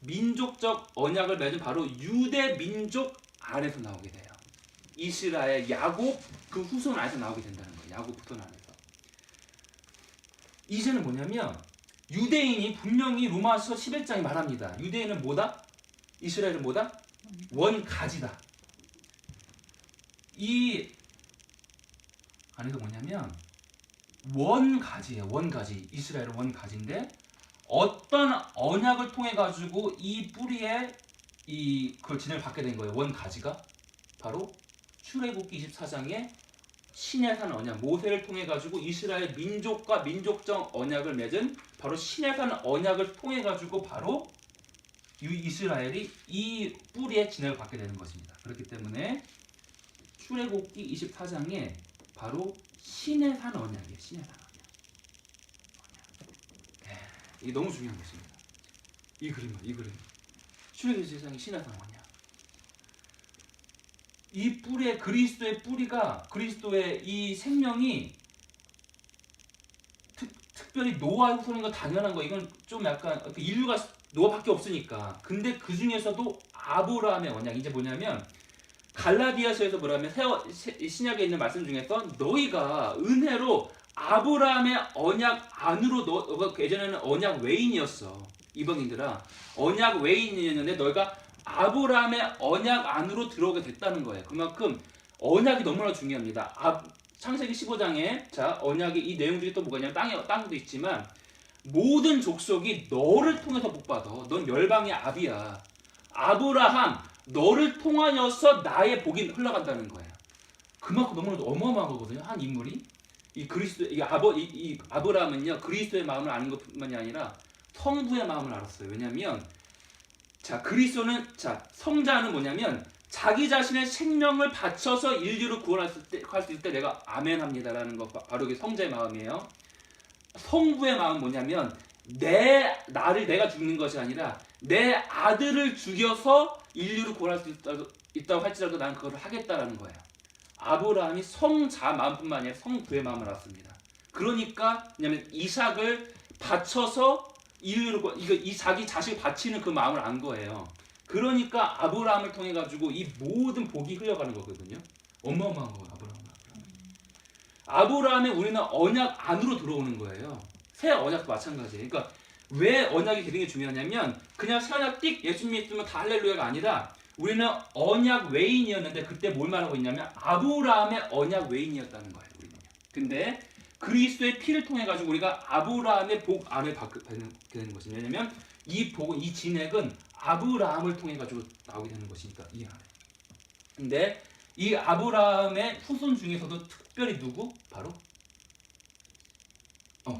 민족적 언약을 맺은 바로 유대 민족 안에서 나오게 돼요. 이스라엘 야곱 그 후손 안에서 나오게 된다는 거예요. 야곱 후손 안에서. 이제는 뭐냐면 유대인이 분명히 로마서 11장이 말합니다. 유대인은 뭐다? 이스라엘은 뭐다? 원가지다. 이 안에서 뭐냐면 원가지예요. 원가지. 이스라엘은 원가지인데 어떤 언약을 통해 가지고 이 뿌리에 그걸 진행을 받게 된 거예요. 원 가지가 바로 출애굽기 24장에 시내산 언약, 모세를 통해 가지고 이스라엘 민족과 민족적 언약을 맺은 바로 시내산 언약을 통해 가지고 바로 이스라엘이 이 뿌리의 진액을 받게 되는 것입니다. 그렇기 때문에 출애굽기 24장에 바로 시내산 언약이에요. 시내산 언약. 이게 너무 중요한 것입니다. 이 그림. 출애굽기 24장의 시내산 언약. 이 뿌리의 그리스도의 뿌리가 그리스도의 이 생명이 특별히 노아 후손인 건 당연한 거. 이건 좀 약간 인류가 노아밖에 없으니까. 근데 그 중에서도 아브라함의 언약 이제 뭐냐면 갈라디아서에서 뭐라면 신약에 있는 말씀 중에서 너희가 은혜로 아브라함의 언약 안으로 너가 예전에는 언약 외인이었어. 이방인들아 언약 외인이었는데 너희가 아브라함의 언약 안으로 들어오게 됐다는 거예요. 그만큼 언약이 너무나 중요합니다. 창세기 15장에 자 언약이 이 내용 중에 또 뭐가 있냐면 땅도 있지만 모든 족속이 너를 통해서 복받아. 넌 열방의 아비야. 아브라함 너를 통하여서 나의 복이 흘러간다는 거예요. 그만큼 너무나 어마어마한 거거든요. 한 인물이 이 그리스도 이 아브라함은요 그리스도의 마음을 아는 것뿐만이 아니라 성부의 마음을 알았어요. 왜냐하면 자 그리스도는 자 성자는 뭐냐면 자기 자신의 생명을 바쳐서 인류를 구원할 수 있을 때 내가 아멘합니다라는 거 바로 이게 성자의 마음이에요. 성부의 마음은 뭐냐면 나를 내가 죽는 것이 아니라 내 아들을 죽여서 인류를 구원할 수 있다고 할지라도 난 그걸 하겠다라는 거예요. 아브라함이 성자 마음뿐만 아니라 성부의 마음을 알았습니다. 그러니까 왜냐면 이삭을 바쳐서 인류를 이 자기 자식을 바치는 그 마음을 안 거예요. 그러니까 아브라함을 통해 가지고 이 모든 복이 흘러가는 거거든요. 어마어마한 거예요. 아브라함의 우리는 언약 안으로 들어오는 거예요. 새 언약도 마찬가지예요. 그러니까 왜 언약이 되는 게 중요하냐면 그냥 새 언약 띡 예수 믿으면 다 할렐루야가 아니라 우리는 언약 외인이었는데 그때 뭘 말하고 있냐면 아브라함의 언약 외인이었다는 거예요. 우리는. 근데 그리스도의 피를 통해 가지고 우리가 아브라함의 복 안에 받게 되는 것입니다. 왜냐면 이 복은 이 진액은 아브라함을 통해 가지고 나오게 되는 것이니까 이 안에. 근데 이 아브라함의 후손 중에서도 특별히 누구? 바로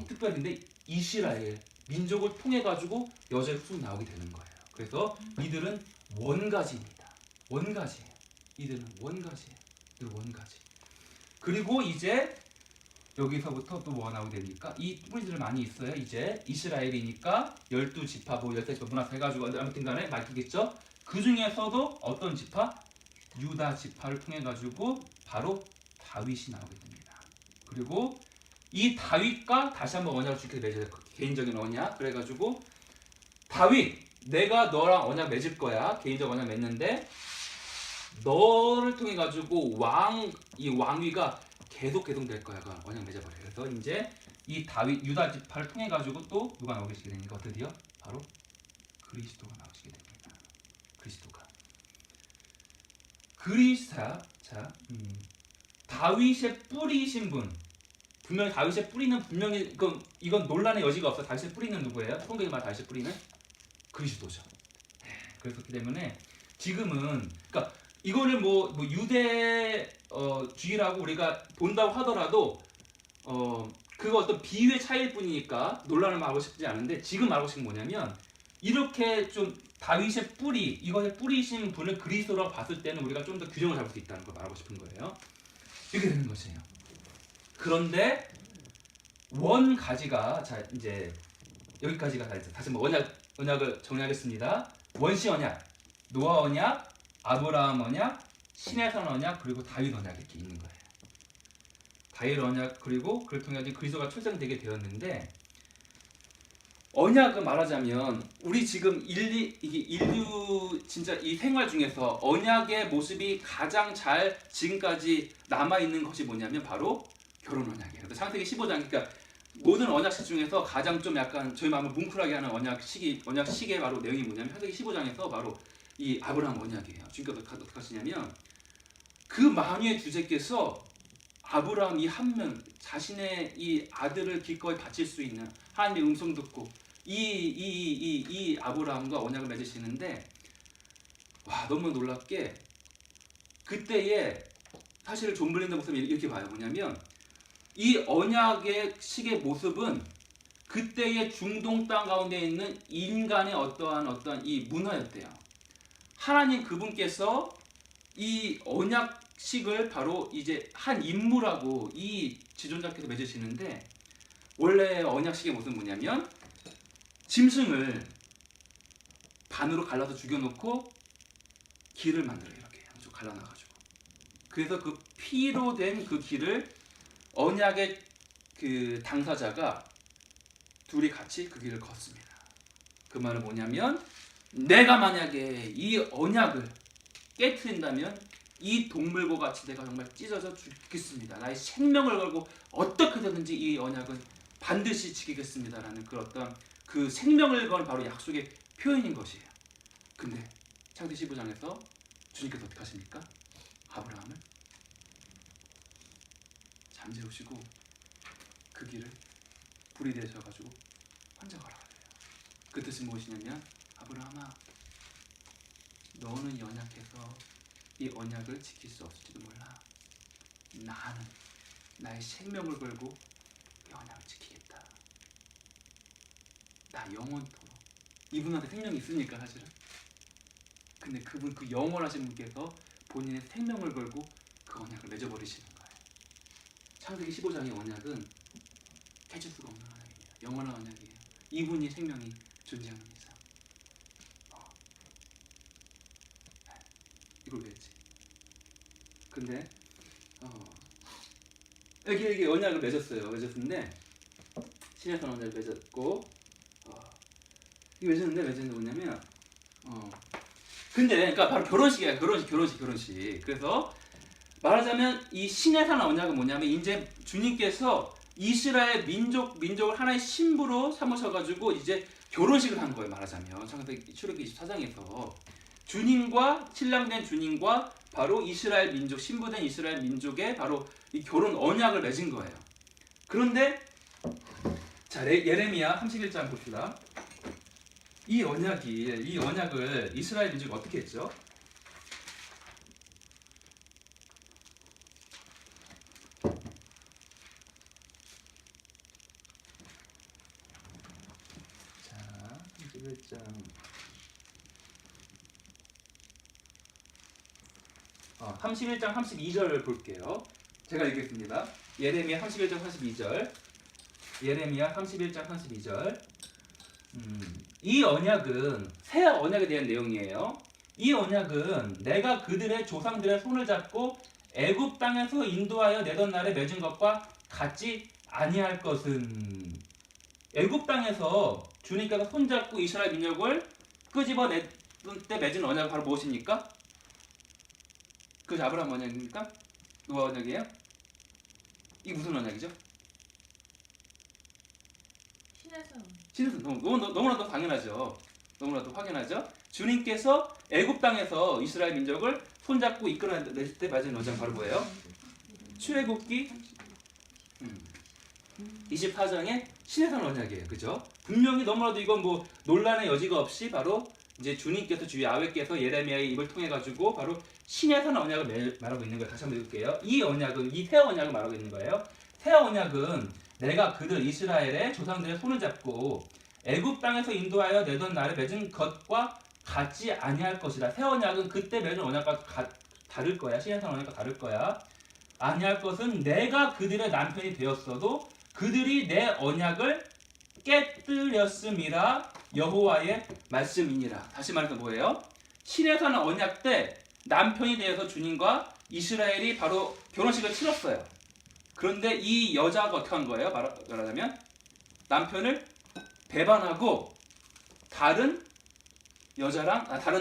특별인데 이스라엘 민족을 통해 가지고 여자의 후손이 나오게 되는 거예요. 그래서 이들은 원가지입니다. 원가지예요. 이들은 원가지예요. 원가지. 그리고 이제 여기서부터 또 뭐가 나오게 됩니까? 이 뿌리들이 많이 있어요. 이제 이스라엘이니까 12지파, 13지파 문화 해가지고 아무튼 간에 밝히겠죠? 그 중에서도 어떤 지파? 유다 지파를 통해 가지고 바로 다윗이 나오게 됩니다. 그리고 이 다윗과 다시 한번 언약을 주게 맺어요. 개인적인 언약. 그래가지고 다윗, 내가 너랑 언약 맺을 거야. 개인적 언약 맺는데 너를 통해 가지고 이 왕위가 계속 될 거야. 언약 맺어버려요. 그래서 이제 이 다윗 유다 지파를 통해 가지고 또 누가 나오시게 되니까 드디어 바로 그리스도가 나오시게 됩니다. 다윗의 뿌리이신 분. 분명히 다윗의 뿌리는 분명히 이건 논란의 여지가 없어. 다윗의 뿌리는 누구예요? 성경에 말 다윗의 뿌리는 그리스도죠. 그렇기 때문에 지금은 그러니까 이거를 뭐 유대주의라고 우리가 본다고 하더라도 그거 어떤 비유의 차이일 뿐이니까 논란을 말하고 싶지 않은데 지금 말하고 싶은 게 뭐냐면 이렇게 좀 다윗의 뿌리, 이것의 뿌리이신 분을 그리스도라고 봤을 때는 우리가 좀 더 규정을 잡을 수 있다는 걸 말하고 싶은 거예요. 이렇게 되는 것이에요. 그런데 원 가지가 자 이제 여기까지가 다 됐죠. 다시 한번 언약을 정리하겠습니다. 원시 언약, 노아 언약, 아브라함 언약, 시내산 언약, 그리고 다윗 언약 이렇게 있는 거예요. 다윗 언약 그리고 그를 통해 그리스도가 출생되게 되었는데 언약은 말하자면 우리 지금 인류 진짜 이 생활 중에서 언약의 모습이 가장 잘 지금까지 남아 있는 것이 뭐냐면 바로 결혼 언약이에요. 그래서 창세기 15장 그러니까 모든 언약식 중에서 가장 좀 약간 저희 마음을 뭉클하게 하는 언약식의 바로 내용이 뭐냐면 창세기 15장에서 바로 이 아브라함 언약이에요. 지금까지 어떻게 하시냐면 그 만유의 주제께서 아브라함 이 한 명 자신의 이 아들을 기꺼이 바칠 수 있는 하나님의 음성 듣고 이 아브라함과 언약을 맺으시는데 와 너무 놀랍게 그때의 사실 존 블린더 목사님이 이렇게 봐요. 뭐냐면 이 언약의 식의 모습은 그때의 중동 땅 가운데 있는 인간의 어떠한 이 문화였대요. 하나님 그분께서 이 언약식을 바로 이제 한 인물하고 이 지존자께서 맺으시는데 원래 언약식의 모습은 뭐냐면 짐승을 반으로 갈라서 죽여놓고 길을 만들어요. 이렇게 양쪽 갈라놔가지고 그래서 그 피로 된 그 길을 언약의 그 당사자가 둘이 같이 그 길을 걷습니다. 그 말은 뭐냐면 내가 만약에 이 언약을 깨트린다면 이 동물과 같이 내가 정말 찢어져 죽겠습니다. 나의 생명을 걸고 어떻게든지 이 언약은 반드시 지키겠습니다라는 그 어떤 그 생명을 건 바로 약속의 표현인 것이에요. 근데 창세기 15장에서 주님께서 어떻게 하십니까? 아브라함을 잠재우시고 그 길을 불이 되셔가지고 혼자 걸어가세요. 그 뜻은 무엇이냐면 아브라함아 너는 연약해서 이 언약을 지킬 수 없을지도 몰라. 나는 나의 생명을 걸고 이 언약을 지키겠다. 나 영원토록. 이분한테 생명이 있으니까 사실은. 근데 그분 그 영원하신 분께서 본인의 생명을 걸고 그 언약을 맺어버리시는 거예요. 창세기 15장의 언약은 깨질 수가 없는 언약입니다. 영원한 언약이에요. 이분이 생명이 존재하는 이상. 이걸 왜 했지? 근데 이렇게 언약을 맺었어요. 맺었는데 신약한 언약을 맺었고 이게 맺었는데 뭐냐면 근데 그러니까 바로 결혼식이에요. 결혼식. 그래서 말하자면 이 신의 산 언약은 뭐냐면 이제 주님께서 이스라엘 민족을 하나의 신부로 삼으셔가지고 이제 결혼식을 한 거예요. 말하자면 창세기 출애굽기 24장에서 주님과 신랑된 주님과 바로 이스라엘 민족 신부된 이스라엘 민족의 바로 이 결혼 언약을 맺은 거예요. 그런데 자 예레미야 31장 봅시다. 이 언약을 이스라엘 민족이 어떻게 했죠? 자 31장 31장 32절을 볼게요. 제가 읽겠습니다. 예레미야 31장 32절. 예레미야 31장 32절. 이 언약은 새 언약에 대한 내용이에요. 이 언약은 내가 그들의 조상들의 손을 잡고 애굽 땅에서 인도하여 내던 날에 맺은 것과 같지 아니할 것은 애굽 땅에서 주님께서 손잡고 이스라엘 민족을 끄집어냈을 때 맺은 언약은 바로 무엇입니까? 그것이 아브라함 언약입니까? 누가 언약이에요? 이게 무슨 언약이죠? 신에서 너무나도 당연하죠. 너무나도 확연하죠. 주님께서 애굽 땅에서 이스라엘 민족을 손잡고 이끌어냈을 때 맺은 언약은 바로 뭐예요? 출애굽기 24장의 신의 언약이에요. 그죠? 분명히 너무나도 이건 뭐 논란의 여지가 없이 바로 이제 주님께서 주 야훼께서 예레미야의 입을 통해 가지고 바로 신의 언약을 말하고 있는 거예요. 다시 한번 읽을게요. 이 언약은 이 새 언약을 말하고 있는 거예요. 새 언약은 내가 그들 이스라엘의 조상들의 손을 잡고 애굽 땅에서 인도하여 내던 날에 맺은 것과 같지 아니할 것이다. 새 언약은 그때 맺은 언약과 다를 거야. 신의 언약과 다를 거야. 아니할 것은 내가 그들의 남편이 되었어도 그들이 내 언약을 깨뜨렸음이라 여호와의 말씀이니라. 다시 말해서 뭐예요? 신의 산 언약 때 남편이 되어서 주님과 이스라엘이 바로 결혼식을 치렀어요. 그런데 이 여자가 어떻게 한 거예요? 말하자면 남편을 배반하고 다른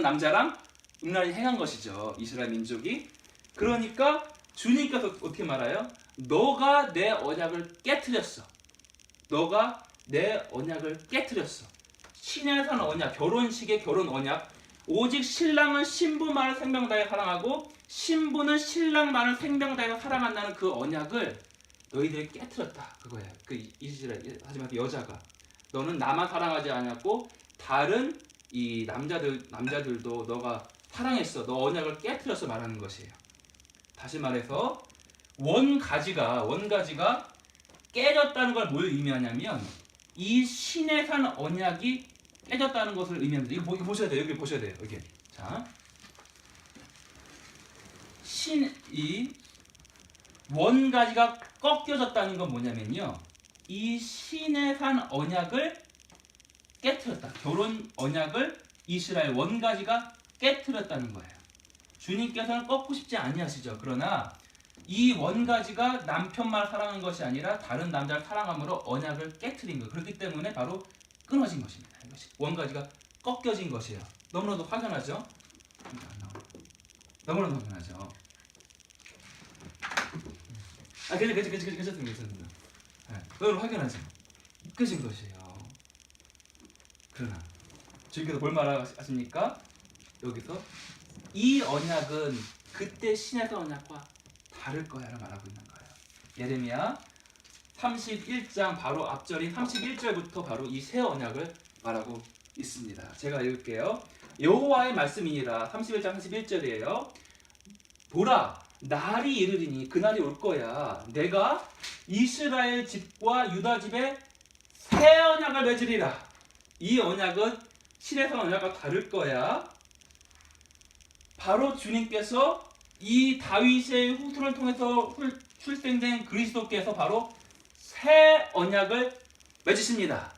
남자랑 음란히 행한 것이죠. 이스라엘 민족이. 그러니까 주님께서 어떻게 말해요? 너가 내 언약을 깨트렸어. 너가 내 언약을 깨트렸어. 신의 산 언약, 결혼식의 결혼 언약. 오직 신랑은 신부만을 생명 다해 사랑하고 신부는 신랑만을 생명 다해 사랑한다는 그 언약을 너희들이 깨트렸다. 그거예요. 그 이스라엘 하지만 그 여자가 너는 나만 사랑하지 않았고 다른 이 남자들도 너가 사랑했어, 너 언약을 깨뜨려서 말하는 것이에요. 다시 말해서 원가지가 깨졌다는 걸 뭘 의미하냐면 이 신에 산 언약이 깨졌다는 것을 의미합니다. 이거 보셔야 돼요. 여기 보셔야 돼요. 여기. 자, 이 원가지가 꺾여졌다는 건 뭐냐면요. 이 신에 산 언약을 깨뜨렸다. 결혼 언약을 이스라엘 원가지가 깨뜨렸다는 거예요. 주님께서는 꺾고 싶지 아니하시죠. 그러나 이 원가지가 남편만 사랑한 것이 아니라 다른 남자를 사랑함으로 언약을 깨뜨린 거예요. 그렇기 때문에 바로 끊어진 것입니다. 이것이 원가지가 꺾여진 것이에요. 너무나도 확연하죠? 너무나도 확연하죠. 괜찮습니다. 너무 확연하죠? 꺾여진 것이에요. 그러나 주님께서 뭘 말하십니까? 여기서 이 언약은 그때 신에서 언약과 다를 거야 라고 말하고 있는 거예요. 예레미야 31장 바로 앞절인 31절부터 바로 이 새 언약을 말하고 있습니다. 제가 읽을게요. 여호와의 말씀이니라. 31장 31절이에요. 보라, 날이 이르리니 그날이 올 거야. 내가 이스라엘 집과 유다 집에 새 언약을 맺으리라. 이 언약은 신에서 언약과 다를 거야. 바로 주님께서 이 다윗의 후손을 통해서 출생된 그리스도께서 바로 새 언약을 맺으십니다.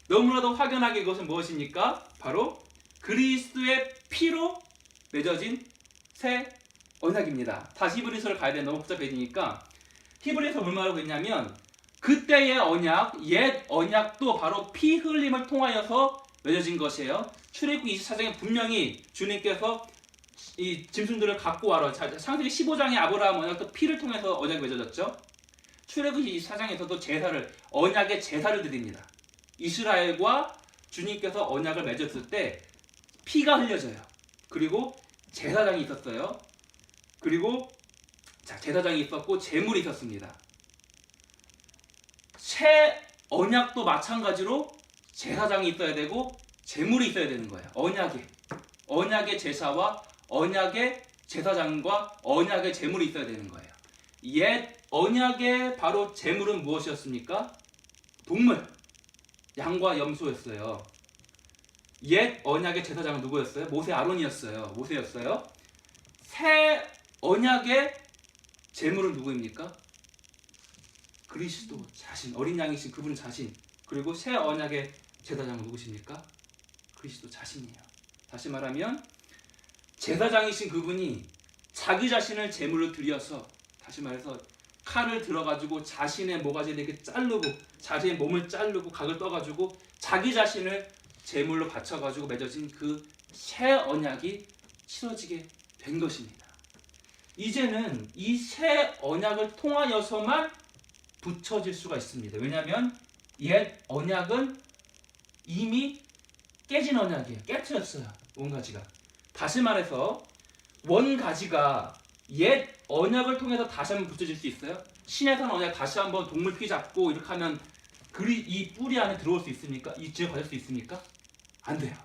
너무나도 확연하게 이것은 무엇입니까? 바로 그리스도의 피로 맺어진 새 언약입니다. 다시 히브리서를 가야 되는데 너무 복잡해지니까 히브리서 뭘 말하고 있냐면 그때의 언약, 옛 언약도 바로 피 흘림을 통하여서 맺어진 것이에요. 출애굽기 24장에 분명히 주님께서 이 짐승들을 갖고 와라. 창세기 15장에 아브라함 언약도 피를 통해서 언약이 맺어졌죠. 출애굽기 24장에서도 제사를 언약의 제사를 드립니다. 이스라엘과 주님께서 언약을 맺었을 때 피가 흘려져요. 그리고 제사장이 있었어요. 그리고 제사장이 있었고 제물이 있었습니다. 새 언약도 마찬가지로 제사장이 있어야 되고 제물이 있어야 되는 거예요. 언약의 제사와 언약의 제사장과 언약의 제물이 있어야 되는 거예요. 옛 언약의 바로 제물은 무엇이었습니까? 동물, 양과 염소였어요. 옛 언약의 제사장은 누구였어요? 모세 아론이었어요. 모세였어요. 새 언약의 제물은 누구입니까? 그리스도 자신, 어린 양이신 그분 자신. 그리고 새 언약의 제사장은 누구십니까? 그리스도 자신이에요. 다시 말하면 제사장이신 그분이 자기 자신을 제물로 드려서, 다시 말해서 칼을 들어가지고 자신의 모가지를 이렇게 자르고 자신의 몸을 자르고 각을 떠가지고 자기 자신을 제물로 바쳐가지고 맺어진 그 새 언약이 치러지게 된 것입니다. 이제는 이 새 언약을 통하여서만 붙여질 수가 있습니다. 왜냐하면 옛 언약은 이미 깨진 언약이에요. 깨트렸어요. 원가지가. 다시 말해서 원가지가 옛 언약을 통해서 다시 한번 붙여질 수 있어요? 신의 산 언약 다시 한번 동물 피 잡고 이렇게 하면 이 뿌리 안에 들어올 수 있습니까? 이 지을 받을 수 있습니까? 안 돼요.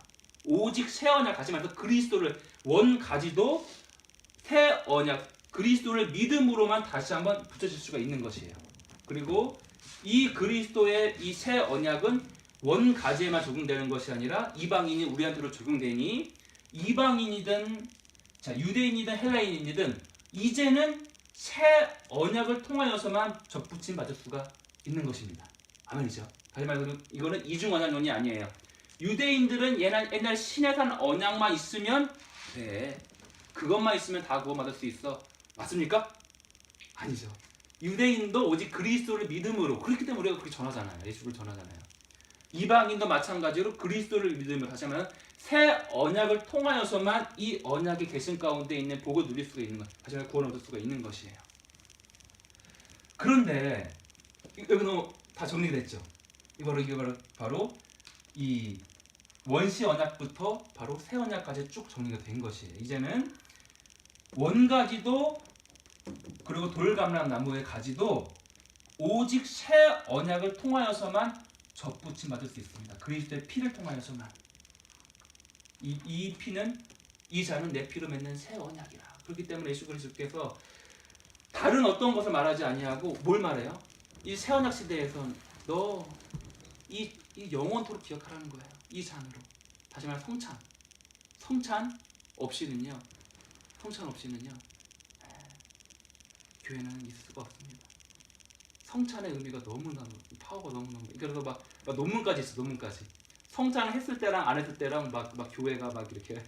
오직 새 언약, 다시 말해서 그리스도를, 원가지도 새 언약, 그리스도를 믿음으로만 다시 한번 붙여질 수가 있는 것이에요. 그리고 이 그리스도의 이 새 언약은 원가지에만 적용되는 것이 아니라 이방인이 우리한테로 적용되니 이방인이든 유대인이든 헬라인이든 이제는 새 언약을 통하여서만 접붙임 받을 수가 있는 것입니다. 아멘이죠. 다시 말해서 이거는 이중 언약론이 아니에요. 유대인들은 옛날 신의 산 언약만 있으면 돼. 그것만 있으면 다 구원받을 수 있어. 맞습니까? 아니죠. 유대인도 오직 그리스도를 믿음으로, 그렇기 때문에 우리가 그렇게 전하잖아요. 예수를 전하잖아요. 이방인도 마찬가지로 그리스도를 믿음으로, 다시 말하면 새 언약을 통하여서만 이 언약의 계신 가운데 있는 복을 누릴 수가 있는 것, 다시 말하면 구원을 얻을 수가 있는 것이에요. 그런데 여기는 다 정리됐죠. 이거 바로 이 원시 언약부터 바로 새 언약까지 쭉 정리가 된 것이에요. 이제는 원가지도 그리고 돌감람 나무의 가지도 오직 새 언약을 통하여서만 접붙임 받을 수 있습니다. 그리스도의 피를 통하여서만. 이 피는 이 자는 내 피로 맺는 새 언약이라. 그렇기 때문에 예수 그리스도께서 다른 어떤 것을 말하지 아니하고 뭘 말해요? 이 새 언약 시대에선 너 이 영원토록 기억하라는 거예요. 이 잔으로. 다시 말해 성찬 없이는요. 교회는 있을 수가 없습니다. 성찬의 의미가 너무나 파워가 너무너무. 그래서 막 논문까지 있어. 논문까지. 성찬을 했을 때랑 안 했을 때랑 막 교회가 막 이렇게.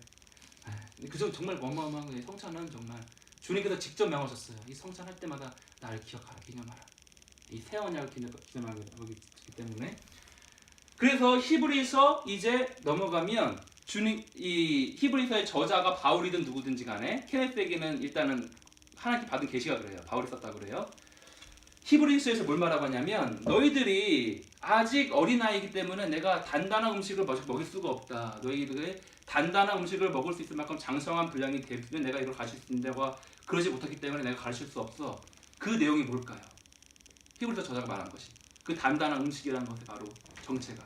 그저 정말 어마어마한 거예요. 성찬은 정말 주님께서 직접 명하셨어요. 이 성찬 할 때마다 나를 기억하라, 기념하라. 이 새 언약을 기념하기 때문에. 그래서 히브리서 이제 넘어가면 이 히브리서의 저자가 바울이든 누구든지 간에 케네스에게는 일단은 하나님께 받은 계시가 그래요. 바울이 썼다 그래요. 히브리서에서 뭘 말하고 하냐면 너희들이 아직 어린아이이기 때문에 내가 단단한 음식을 먹일 수가 없다. 너희들의 단단한 음식을 먹을 수 있을 만큼 장성한 분량이 되면 내가 이걸 가르칠 수 있는데 그러지 못했기 때문에 내가 가르칠 수 없어. 그 내용이 뭘까요? 히브리서 저자가 말한 것이 그 단단한 음식이라는 것의 바로 정체가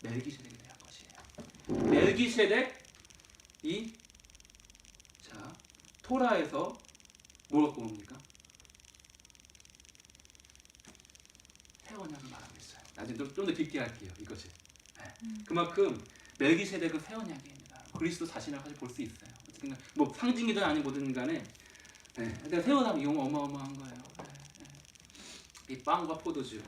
멜기세덱에 대한 것이에요. 멜기세덱이 토라에서 뭘 갖고 옵니까? 새 언약을 말하고 있어요. 나중에 좀 더 깊게 할게요. 이것이. 그만큼 멜기세덱은 새 언약입니다. 그리스도 자신을 사실 볼 수 있어요. 어쨌든 뭐 상징이든 아니 뭐든 간에 그러니까 새 언약이 어마어마한 거예요. 이 빵과 포도주.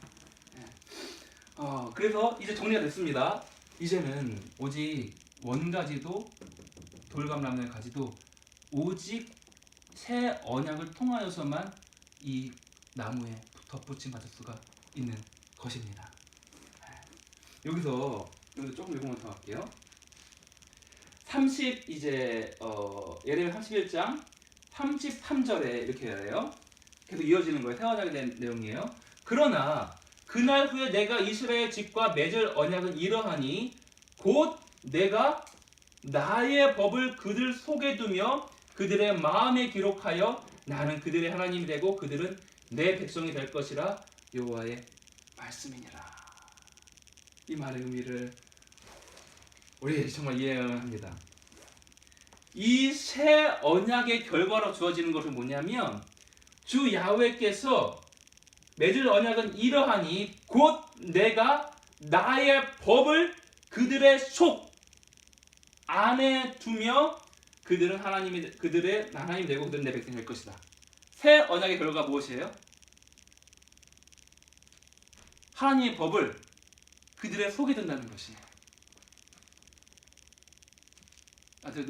그래서 이제 정리가 됐습니다. 이제는 오직 원가지도 돌감람의 가지도 오직 새 언약을 통하여서만 이 나무에 덧붙임 받을 수가 있는 것입니다. 여기서 조금 읽으면 더 할게요. 예레미야 31장 33절에 이렇게 해요. 계속 이어지는 거예요. 새 언약에 대한 내용이에요. 그러나 그날 후에 내가 이스라엘 집과 맺을 언약은 이러하니 곧 내가 나의 법을 그들 속에 두며 그들의 마음에 기록하여 나는 그들의 하나님이 되고 그들은 내 백성이 될 것이라 여호와의 말씀이니라. 이 말의 의미를 우리 정말 이해해야 합니다. 이 새 언약의 결과로 주어지는 것은 뭐냐면 주 야훼께서 맺을 언약은 이러하니 곧 내가 나의 법을 그들의 속 안에 두며 그들의 하나님이 되고 그들은 내 백성이 될 것이다. 새 언약의 결과가 무엇이에요? 하나님의 법을 그들의 속에 둔다는 것이에요.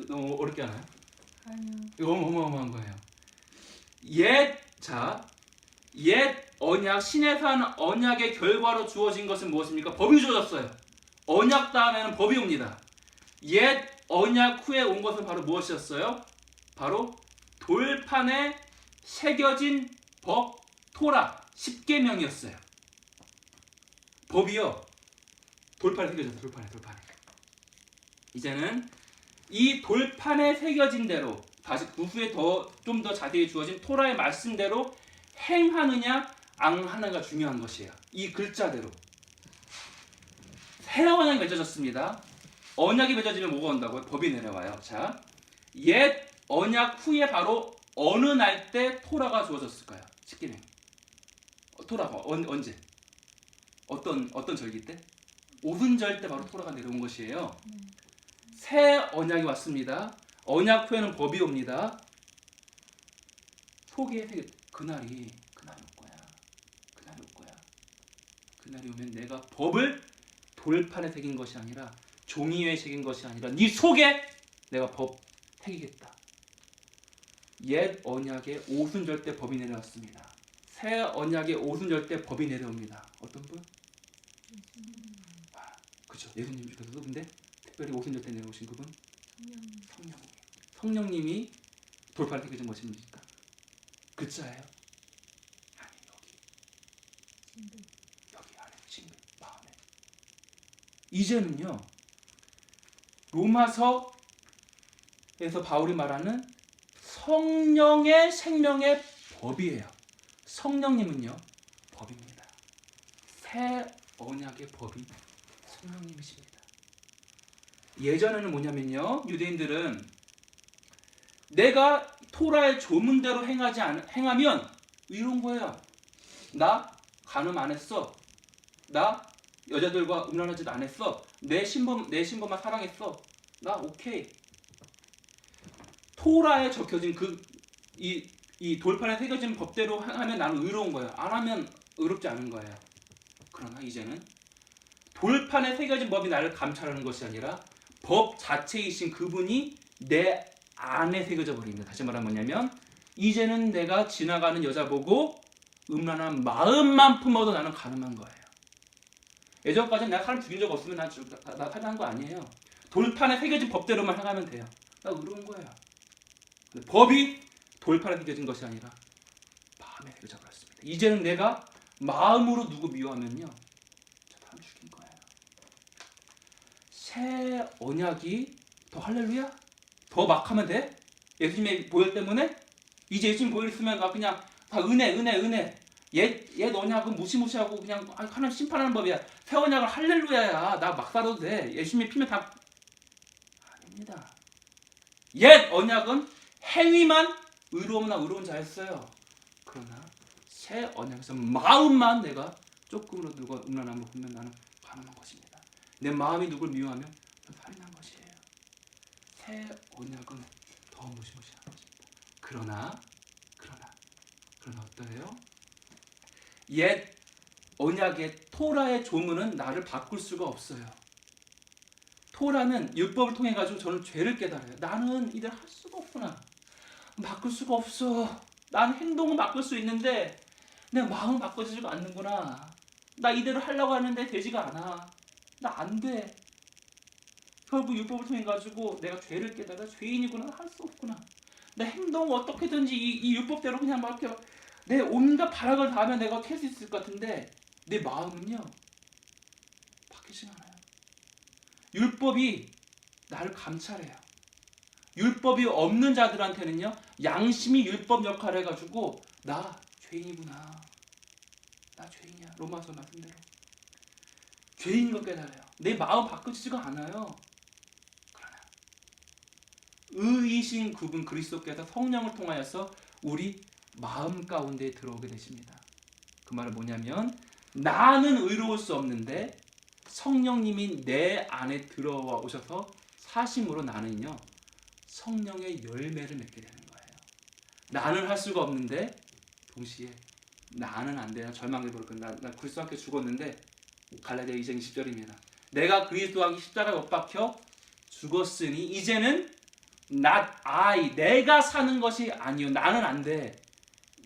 너무 어렵게 하나요? 아니요. 이거 어마어마한 거예요. 옛 언약, 신에서 한 언약의 결과로 주어진 것은 무엇입니까? 법이 주어졌어요. 언약 다음에는 법이 옵니다. 옛 언약 후에 온 것은 바로 무엇이었어요? 바로 돌판에 새겨진 법, 토라, 십계명이었어요. 법이요. 돌판에 새겨졌어요. 돌판에. 이제는 이 돌판에 새겨진 대로 다시 그 후에 좀 더 자세히 주어진 토라의 말씀대로 행하느냐 안 하느냐가 중요한 것이에요. 이 글자대로. 새 언약이 맺어졌습니다. 언약이 맺어지면 뭐가 온다고요? 법이 내려와요. 자, 옛 언약 후에 바로 어느 날 때 토라가 주어졌을까요? 십계명. 토라가 언제? 어떤 절기 때? 오순절 때 바로 토라가 내려온 것이에요. 새 언약이 왔습니다. 언약 후에는 법이 옵니다. 속에 그날이 올 거야. 그날이 오면 내가 법을 돌판에 새긴 것이 아니라 종이 위에 새긴 것이 아니라 네 속에 내가 법 새기겠다. 옛 언약의 오순절 때 법이 내려왔습니다. 새 언약의 오순절 때 법이 내려옵니다. 어떤 분? 그렇죠. 예수님 중에서도. 근데 특별히 오순절 때 내려오신 그분? 성령님이 돌판에 새겨진 것입니까? 글자예요? 아니, 여기 안에 진리 마음에. 이제는요, 로마서에서 바울이 말하는 성령의 생명의 법이에요. 성령님은요, 법입니다. 새 언약의 법이 성령님이십니다. 예전에는 뭐냐면요, 유대인들은 내가 토라의 조문대로 행하면 의로운 거예요. 나 간음 안 했어. 나 여자들과 음란하지도 안 했어. 내 신부만 사랑했어. 나 오케이. 토라에 적혀진 이 돌판에 새겨진 법대로 하면 나는 의로운 거예요. 안 하면 의롭지 않은 거예요. 그러나 이제는 돌판에 새겨진 법이 나를 감찰하는 것이 아니라 법 자체이신 그분이 내 안에 새겨져 버립니다. 다시 말하면 뭐냐면 이제는 내가 지나가는 여자 보고 음란한 마음만 품어도 나는 가늠한 거예요. 예전까지는 내가 사람 죽인 적 없으면 나 살인한 거 아니에요. 돌판에 새겨진 법대로만 행하면 돼요. 나 의로운 거예요. 근데 법이 돌판에 새겨진 것이 아니라 마음에 새겨져 버렸습니다. 이제는 내가 마음으로 누구 미워하면요, 저 사람 죽인 거예요. 새 언약이 더 할렐루야? 더 막 하면 돼? 예수님의 보혈 때문에? 이제 예수님 보혈 있으면 나 그냥 다 은혜. 옛 언약은 무시무시하고 그냥 하나님 심판하는 법이야. 새 언약은 할렐루야야. 나 막 살아도 돼. 예수님의 피면 다 아닙니다. 옛 언약은 행위만 의로우나 의로운 자였어요. 그러나 새 언약에서 마음만 내가 조금으로 누가 음란한 거 보면 나는 가늠한 것입니다. 내 마음이 누굴 미워하면 살인한 것이에요. 새 언약은 더 무시무시한 것입니다. 그러나 어떠해요? 옛 언약의 토라의 조문은 나를 바꿀 수가 없어요. 토라는 율법을 통해 가지고 저는 죄를 깨달아요. 나는 이들 할 수가 없구나. 바꿀 수가 없어. 난 행동은 바꿀 수 있는데 내 마음은 바꿔지지가 않는구나. 나 이대로 하려고 하는데 되지가 않아. 나 안 돼. 결국 율법을 통해 가지고 내가 죄를 깨달아 죄인이구나. 할 수 없구나. 내 행동을 어떻게든지 이 율법대로 그냥 막 이렇게 내 온갖 발악을 다 하면 내가 캘 수 있을 것 같은데 내 마음은요, 바뀌지 않아요. 율법이 나를 감찰해요. 율법이 없는 자들한테는요, 양심이 율법 역할을 해가지고 나 죄인이구나. 나 죄인이야. 로마서 말씀대로. 죄인인 걸 깨달아요. 내 마음 바꿔지지가 않아요. 그러나 의이신 그분 그리스도께서 성령을 통하여서 우리 마음 가운데 들어오게 되십니다. 그 말은 뭐냐면 나는 의로울 수 없는데 성령님이 내 안에 들어와 오셔서 사심으로 나는요, 성령의 열매를 맺게 되는 거예요. 나는 할 수가 없는데 동시에 나는 안 돼. 절망해버릴 거야. 나 그리스도와 함께 죽었는데 갈라디아 2장 20절입니다. 내가 그리스도와 함께 십자가에 못 박혀 죽었으니 이제는 not I, 내가 사는 것이 아니요. 나는 안 돼.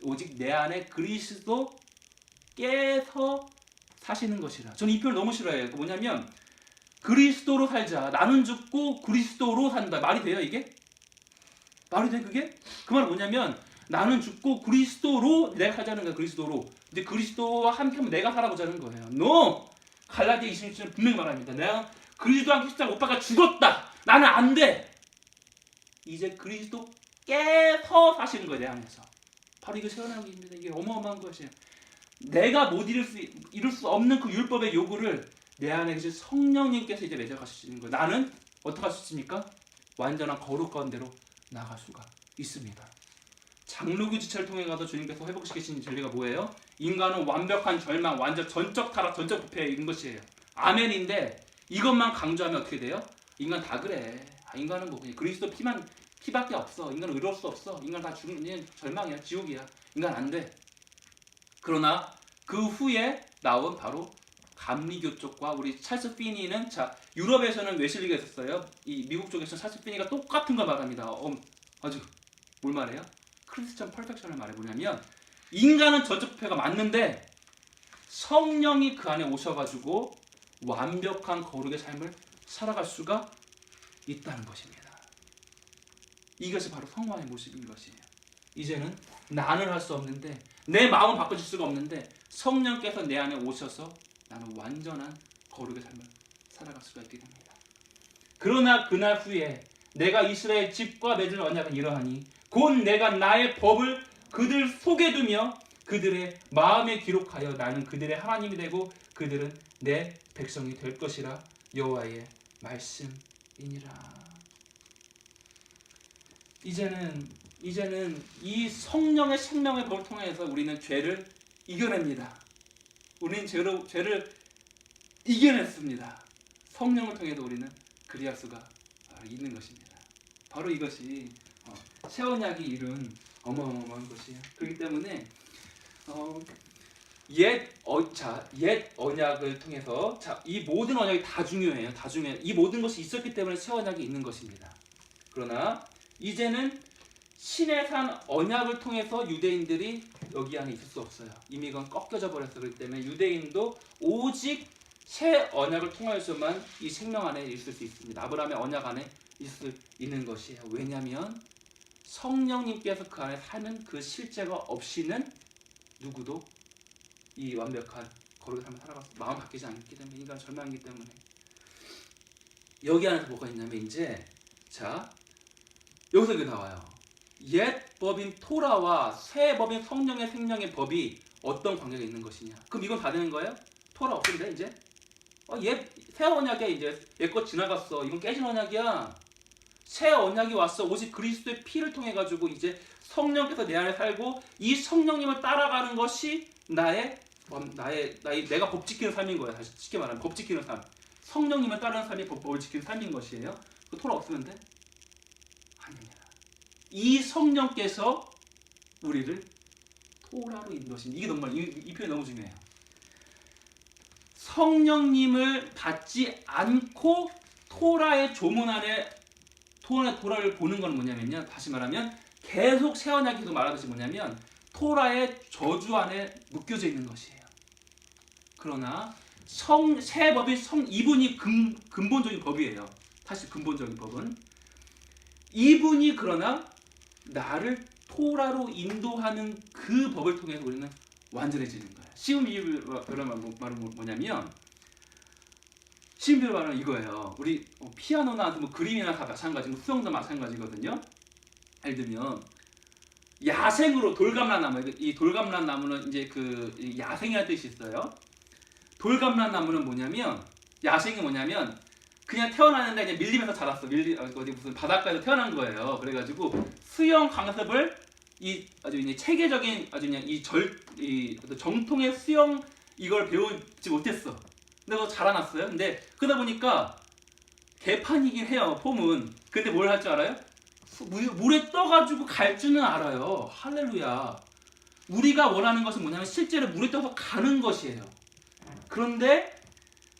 오직 내 안에 그리스도께서 사시는 것이라. 저는 이 표현 너무 싫어해요. 뭐냐면 그리스도로 살자. 나는 죽고 그리스도로 산다. 말이 돼요 이게? 말이 돼 그게? 그 말은 뭐냐면 나는 죽고 그리스도로 내가 살자는 거야. 그리스도로. 근데 그리스도와 함께하면 내가 살아보자는 거예요. No! 갈라디아 26절은 분명히 말합니다. 내가 그리스도와 함께 십자가 못 박아 죽었다. 나는 안 돼. 이제 그리스도께서 사시는 거예요. 내 안에서. 바로 이거 세워나가기입니다. 이게 어마어마한 것이에요. 내가 못 이룰 수 없는 그 율법의 요구를 내 안에 이제 성령님께서 이제 맺어가시는 거예요. 나는 어떻게 할 수 있습니까? 완전한 거룩 가운데로 나갈 수가 있습니다. 장로교 지체를 통해 가서 주님께서 회복시키신 진리가 뭐예요? 인간은 완벽한 절망, 완전 전적 타락, 전적 부패에 이른 것이에요. 아멘인데 이것만 강조하면 어떻게 돼요? 인간 다 그래. 인간은 뭐 그냥 그리스도 피밖에 없어. 인간은 의로울 수 없어. 인간 다 죽는 절망이야, 지옥이야. 인간 안 돼. 그러나 그 후에 나온 바로 감리교 쪽과 우리 찰스 피니는 유럽에서는 웨슬리가 있었어요. 이 미국 쪽에서는 찰스 피니가 똑같은 걸 말합니다. 아주 뭘 말해요? 크리스천 퍼펙션을 말해. 뭐냐면 인간은 전적 부패가 맞는데 성령이 그 안에 오셔가지고 완벽한 거룩의 삶을 살아갈 수가 있다는 것입니다. 이것이 바로 성화의 모습인 것이에요. 이제는 나는 할 수 없는데 내 마음은 바꿔줄 수가 없는데 성령께서 내 안에 오셔서 나는 완전한 거룩의 삶을 살아갈 수가 있게 됩니다. 그러나 그날 후에 내가 이스라엘 집과 맺을 언약은 이러하니 곧 내가 나의 법을 그들 속에 두며 그들의 마음에 기록하여 나는 그들의 하나님이 되고 그들은 내 백성이 될 것이라 여호와의 말씀이니라. 이제는 이 성령의 생명의 법을 통해서 우리는 죄를 이겨냅니다. 우리는 죄를 이겨냈습니다. 성령을 통해서 우리는 그리할 수가 있는 것입니다. 바로 이것이 새 언약이 이룬 어마어마한 것이에요. 그렇기 때문에 옛 언약을 통해서 이 모든 언약이 다 중요해요. 다 중요해요. 이 모든 것이 있었기 때문에 새 언약이 있는 것입니다. 그러나 이제는 신의 산 언약을 통해서 유대인들이 여기 안에 있을 수 없어요. 이미 그건 꺾여져 버렸어. 그렇기 때문에 유대인도 오직 새 언약을 통하여서만 이 생명 안에 있을 수 있습니다. 아브라함의 언약 안에 있을 수 있는 것이에요. 왜냐하면 성령님께서 그 안에 사는 그 실제가 없이는 누구도 이 완벽한 거룩의 삶을 살아가서 마음 바뀌지 않기 때문에 인간 절망이기 때문에 여기 안에서 뭐가 있냐면 이제 자 여기서 이게 나와요. 옛 법인 토라와 새 법인 성령의 생명의 법이 어떤 관계가 있는 것이냐. 그럼 이건 다 되는 거예요? 토라 없는데 이제 새 언약에 이제 옛것 지나갔어. 이건 깨진 언약이야. 새 언약이 왔어. 오직 그리스도의 피를 통해 가지고 이제 성령께서 내 안에 살고 이 성령님을 따라가는 것이 내가 법 지키는 삶인 거야. 다시 쉽게 말하면 법 지키는 삶. 성령님을 따르는 삶이 법을 지키는 삶인 것이에요. 그 토라 없으면 돼? 아닙니다. 이 성령께서 우리를 토라로 인도하십니다. 이게 정말 이 표현이 너무 중요해요. 성령님을 받지 않고 토라의 조문 안에 토라를 보는 건 뭐냐면요. 다시 말하면 계속 새 언약이 계속 말하듯이 뭐냐면 토라의 저주 안에 묶여져 있는 것이에요. 그러나 새 법이 이분이 근본적인 법이에요. 사실 근본적인 법은 이분이 그러나 나를 토라로 인도하는 그 법을 통해서 우리는 완전해지는 거예요. 쉬운 비유로 말은 뭐냐면 쉬운 비유로 말하면 이거예요. 우리 피아노나 뭐 그림이나 다 마찬가지고 수영도 마찬가지거든요. 예를 들면 야생으로 돌감란 나무, 이 돌감란 나무는 이제 그 야생이라는 뜻이 있어요. 돌감란 나무는 뭐냐면 야생이 뭐냐면 그냥 태어났는데 그냥 밀림에서 자랐어. 어디 무슨 바닷가에서 태어난 거예요. 그래가지고 수영 강습을 아주 이제 체계적인 아주 그냥 정통의 수영 이걸 배우지 못했어. 근데 그거 자라났어요. 근데 그러다 보니까 개판이긴 해요. 폼은. 근데 뭘 할 줄 알아요? 물에 떠가지고 갈 줄은 알아요. 할렐루야. 우리가 원하는 것은 뭐냐면 실제로 물에 떠서 가는 것이에요. 그런데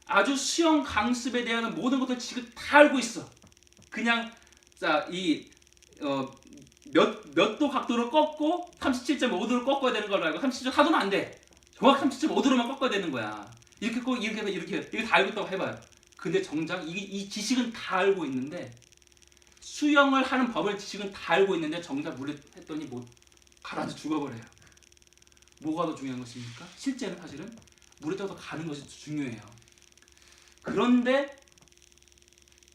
아주 수영 강습에 대한 모든 것을 지금 다 알고 있어. 그냥 몇 도 각도로 꺾고 37.5도로 꺾어야 되는 걸 알고 37.4도는 안 돼. 정확히 37.5도로만 꺾어야 되는 거야. 이렇게 꼭 이렇게 다 알고 있다고 해봐요. 근데 정작 이 지식은 다 알고 있는데 수영을 하는 법을 지식은 다 알고 있는데 정작 물에 했더니 가라앉아 죽어버려요. 뭐가 더 중요한 것입니까? 실제는 사실은 물에 떠서 가는 것이 중요해요. 그런데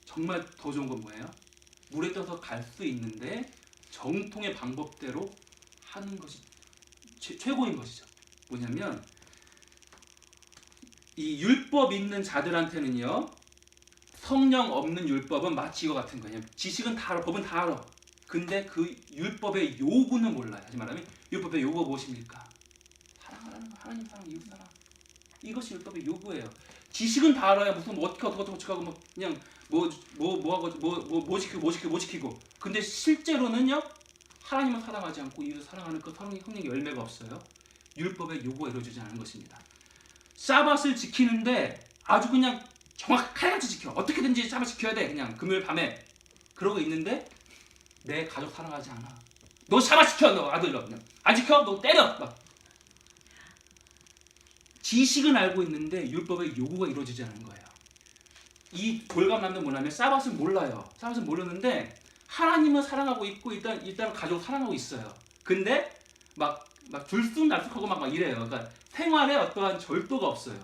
정말 더 좋은 건 뭐예요? 물에 떠서 갈 수 있는데 정통의 방법대로 하는 것이 최고인 것이죠. 뭐냐면 이 율법 있는 자들한테는요, 성령 없는 율법은 마치 이거 같은 거예요. 지식은 다 알아, 법은 다 알아. 근데 그 율법의 요구는 몰라요. 다시 말하면 율법의 요구가 무엇입니까? 사랑하라는 거, 하나님 사랑, 이웃 사랑. 이것이 율법의 요구예요. 지식은 다 알아야 무슨 어떻게 하고 뭐 그냥 뭐 지키고. 근데 실제로는요, 하나님을 사랑하지 않고 이웃을 사랑하는 그 성령의 열매가 없어요. 율법의 요구가 이루어지지 않은 것입니다. 사밧을 지키는데 아주 그냥 정확하게 지켜. 어떻게든지 사밧 지켜야 돼. 그냥 금요일 밤에 그러고 있는데 내 가족 사랑하지 않아. 너 사밧 지켜, 너 아들 너 그냥 안 지켜, 너 때려. 막. 지식은 알고 있는데 율법의 요구가 이루어지지 않은 거예요. 이 돌감람도 뭐냐면 사밧을 몰라요. 사밧을 모르는데 하나님은 사랑하고 있고 일단 가족을 사랑하고 있어요. 근데 막 들쑥날쑥하고 막 이래요. 그러니까 생활에 어떠한 절도가 없어요.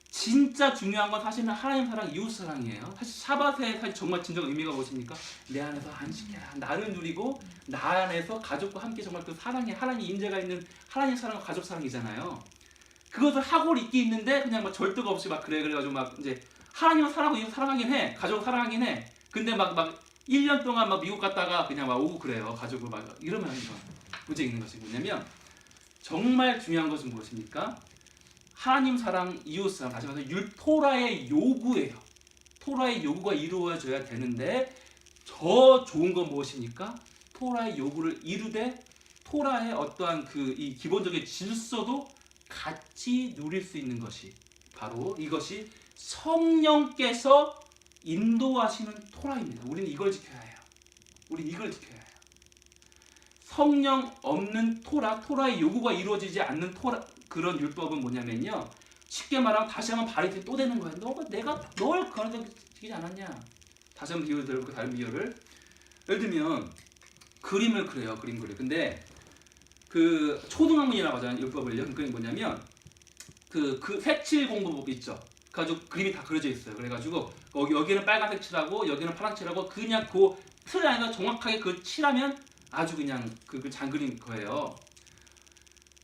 진짜 중요한 건 사실은 하나님 사랑, 이웃 사랑이에요. 사실 사밧의 사실 정말 진정 의미가 무엇입니까? 내 안에서 안식해라. 나를 누리고 나 안에서 가족과 함께 정말 그 사랑이 하나님 임재가 있는 하나님 사랑과 가족 사랑이잖아요. 그것을 하고 있는데 그냥 막 절도가 없이 막 그래가지고 막 이제 하나님을 사랑하고 이웃 사랑하긴 해. 가족을 사랑하긴 해. 근데 막 1년 동안 막 미국 갔다가 그냥 막 오고 그래요. 가족을 막 이러면 이거 문제 있는 것이 뭐냐면 정말 중요한 것은 무엇입니까? 하나님 사랑, 이웃 사랑, 다시 말해서 토라의 요구예요. 토라의 요구가 이루어져야 되는데 더 좋은 건 무엇입니까? 토라의 요구를 이루되 토라의 어떠한 그 이 기본적인 질서도 같이 누릴 수 있는 것이 바로 이것이 성령께서 인도하시는 토라입니다. 우리는 이걸 지켜야 해요. 우리는 이걸 지켜야 해요. 성령 없는 토라의 요구가 이루어지지 않는 그런 율법은 뭐냐면요. 쉽게 말하면 다시 한번 발이 또 되는 거예요. 내가 널 그런 데 지키지 않았냐. 다시 한번 비유를 들어볼게요. 다른 비유를. 예를 들면 그림을 그려요. 그림 그려. 근데 그 초등학문이라고 하잖아요. 율법을요. 그게 뭐냐면 그 색칠 공부법 있죠. 그래가지고 그림이 다 그려져 있어요. 그래가지고 여기는 빨간색 칠하고 여기는 파란색 칠하고 그냥 그 틀 안에서 정확하게 그 칠하면 아주 그냥 그 잘 그린 거예요.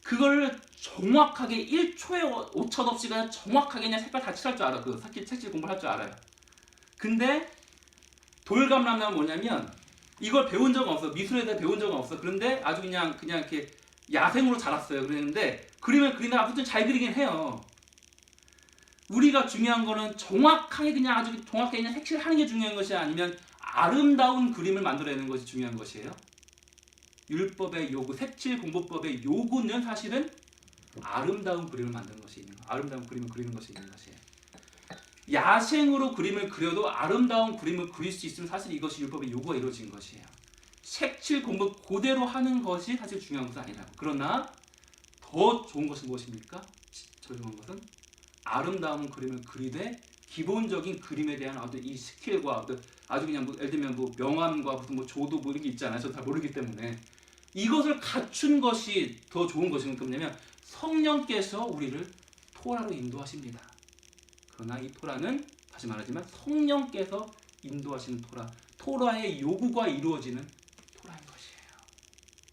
그걸 정확하게 1초에 오차 없이 그냥 정확하게 그냥 색깔 다 칠할 줄 알아. 그 색칠 공부를 할 줄 알아요. 근데 돌감라면 뭐냐면 이걸 배운 적은 없어. 미술에 대해 배운 적은 없어. 그런데 아주 그냥 이렇게 야생으로 자랐어요. 그랬는데 그림을 그리다 아무튼 잘 그리긴 해요. 우리가 중요한 거는 정확하게 그냥 아주 정확하게 그냥 색칠하는 게 중요한 것이 아니면 아름다운 그림을 만들어내는 것이 중요한 것이에요. 율법의 요구, 색칠 공부법의 요구는 사실은 아름다운 그림을 만드는 것이 있는 거예요. 아름다운 그림을 그리는 것이 있는 것이에요. 야생으로 그림을 그려도 아름다운 그림을 그릴 수 있으면 사실 이것이 율법의 요구가 이루어진 것이에요. 색칠 공부 그대로 하는 것이 사실 중요한 것은 아니라고. 그러나 더 좋은 것은 무엇입니까? 더 좋은 것은 아름다운 그림을 그리되 기본적인 그림에 대한 어떤 이 스킬과 아주 그냥 예를 들면 명암과 무슨 조도 이런 게 있잖아요. 저도 잘 모르기 때문에 이것을 갖춘 것이 더 좋은 것이 뭐냐면 성령께서 우리를 토라로 인도하십니다. 그러나 이 토라는 다시 말하지만 성령께서 인도하시는 토라의 요구가 이루어지는 토라인 것이에요.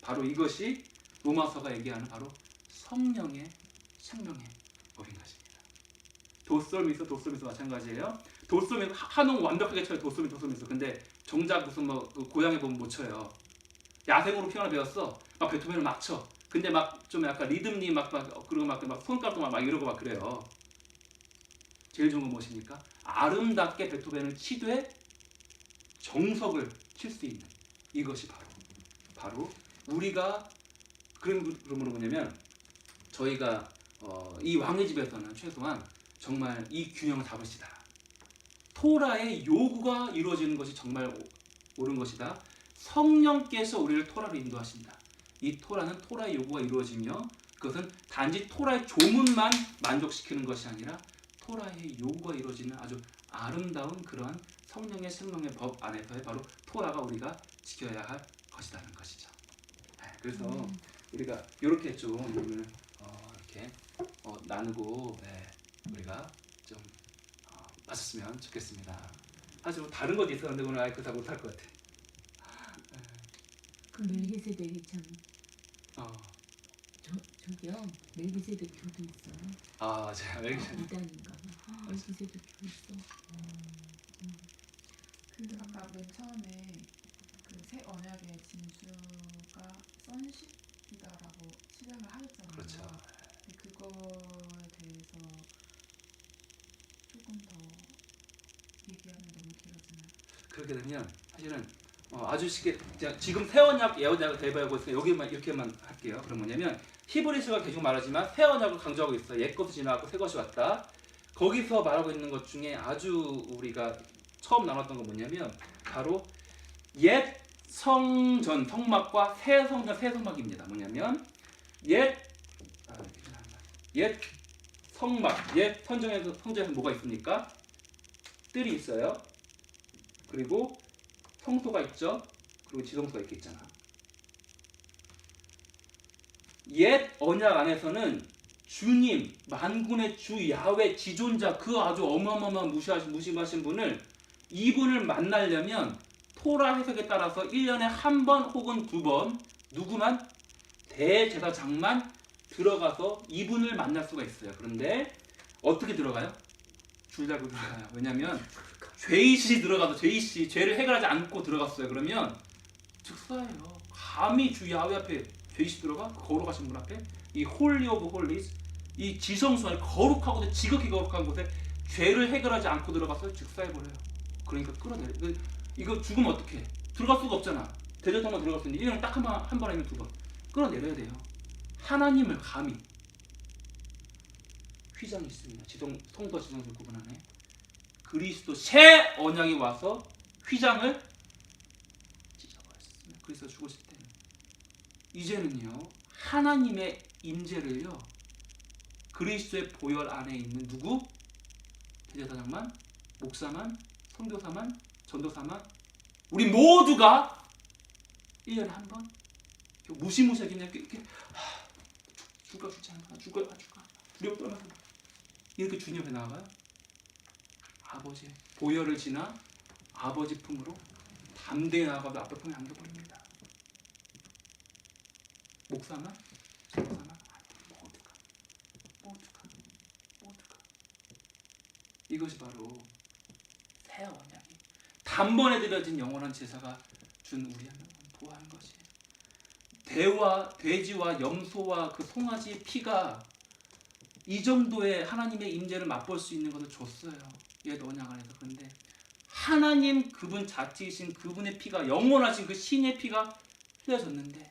바로 이것이 로마서가 얘기하는 바로 성령의 생명의 법인 것입니다. 도솔미서 마찬가지예요. 도솔미서 한홍 완벽하게 쳐요. 도솔미서. 근데 정작 무슨 고향에 보면 못 쳐요. 야생으로 피아노 배웠어. 막 베토벤을 막 쳐. 근데 막 좀 약간 리듬이 그리고 막 손가락도 막 이러고 막 그래요. 제일 좋은 건 무엇입니까? 아름답게 베토벤을 치되 정석을 칠 수 있는 이것이 바로 우리가 그러므로 뭐냐면 저희가 이 왕의 집에서는 최소한 정말 이 균형을 잡으시다. 토라의 요구가 이루어지는 것이 정말 옳은 것이다. 성령께서 우리를 토라로 인도하신다. 이 토라는 토라의 요구가 이루어지며 그것은 단지 토라의 조문만 만족시키는 것이 아니라 토라의 요구가 이루어지는 아주 아름다운 그러한 성령의 생명의 법 안에서의 바로 토라가 우리가 지켜야 할 것이라는 것이죠. 그래서 우리가 이렇게 좀 오늘 이렇게 나누고 우리가 좀 마셨으면 좋겠습니다. 사실 뭐 다른 것도 있었는데 오늘 아예 다 못할 것 같아. 그 멜기세덱이 참 저기요 멜기세덱 교도 있어요. 제가 멜기세덱 이단인가 봐. 멜기세덱 교 있어. 그 아까 맨 처음에 그 새 언약의 진수가 sonship이다라고 시작을 하셨잖아요. 그렇죠. 근데 그거에 대해서 조금 더 얘기하면 너무 길어지나요? 그렇게 되면 사실은 아주 쉽게 지금 새 언약, 예언약을 대비하고 있으니까 여기만 이렇게만 할게요. 그럼 뭐냐면 히브리서가 계속 말하지만 새 언약을 강조하고 있어요. 옛 것이 지나가고 새 것이 왔다. 거기서 말하고 있는 것 중에 아주 우리가 처음 나눴던 건 뭐냐면 바로 옛 성전 성막과 새 성전 새 성막입니다. 뭐냐면 옛 성막, 옛 성전에서 뭐가 있습니까? 뜰이 있어요. 그리고 성소가 있죠. 그리고 지성소가 이렇게 있잖아. 옛 언약 안에서는 주님, 만군의 주 야훼 지존자 그 아주 어마어마한 무심하신 분을 이분을 만나려면 토라 해석에 따라서 1년에 한 번 혹은 두 번 누구만 대제사장만 들어가서 이분을 만날 수가 있어요. 그런데 어떻게 들어가요? 줄 달고 들어가요. 왜냐하면 죄의식이 들어가서 죄를 해결하지 않고 들어갔어요. 그러면 즉사예요. 감히 주 야훼 앞에 죄의식 들어가? 거룩하신 분 앞에 이 홀리 오브 홀리스, 이 지성소 안에 거룩하고 지극히 거룩한 곳에 죄를 해결하지 않고 들어가서 즉사해버려요. 그러니까 끌어내려. 이거 죽으면 어떡해? 들어갈 수가 없잖아. 대저통만 들어갈 수 있는데 1년에 딱 한 번 아니면 2번 끌어내려야 돼요. 하나님을 감히 휘장이 있습니다. 성도와 지성소를 구분하네. 그리스도 새 언약이 와서 휘장을 찢어버렸습니다. 그래서 죽으실 때는 이제는요 하나님의 임재를요 그리스도의 보혈 안에 있는 누구? 대제사장만, 목사만, 선교사만, 전도사만 우리 모두가 1년에 한 번 무시무시하게 그냥 이렇게 죽을까 죽지 않을까 죽을까 두려워 떨면서 이렇게 주님 앞에 나아가요. 아버지의 보혈을 지나 아버지 품으로 담대히 나아가도 아빠 품에 안겨버립니다. 목사만, 전도사만 모두가 이것이 바로 새 언약이 단번에 드려진 영원한 제사가 준 우리 하나님을 보호하는 것이에요. 돼지와 염소와 그 송아지의 피가 이 정도의 하나님의 임재를 맛볼 수 있는 것을 줬어요. 옛 언약 안에서. 그런데 하나님 그분 자체이신 그분의 피가 영원하신 그 신의 피가 흘려졌는데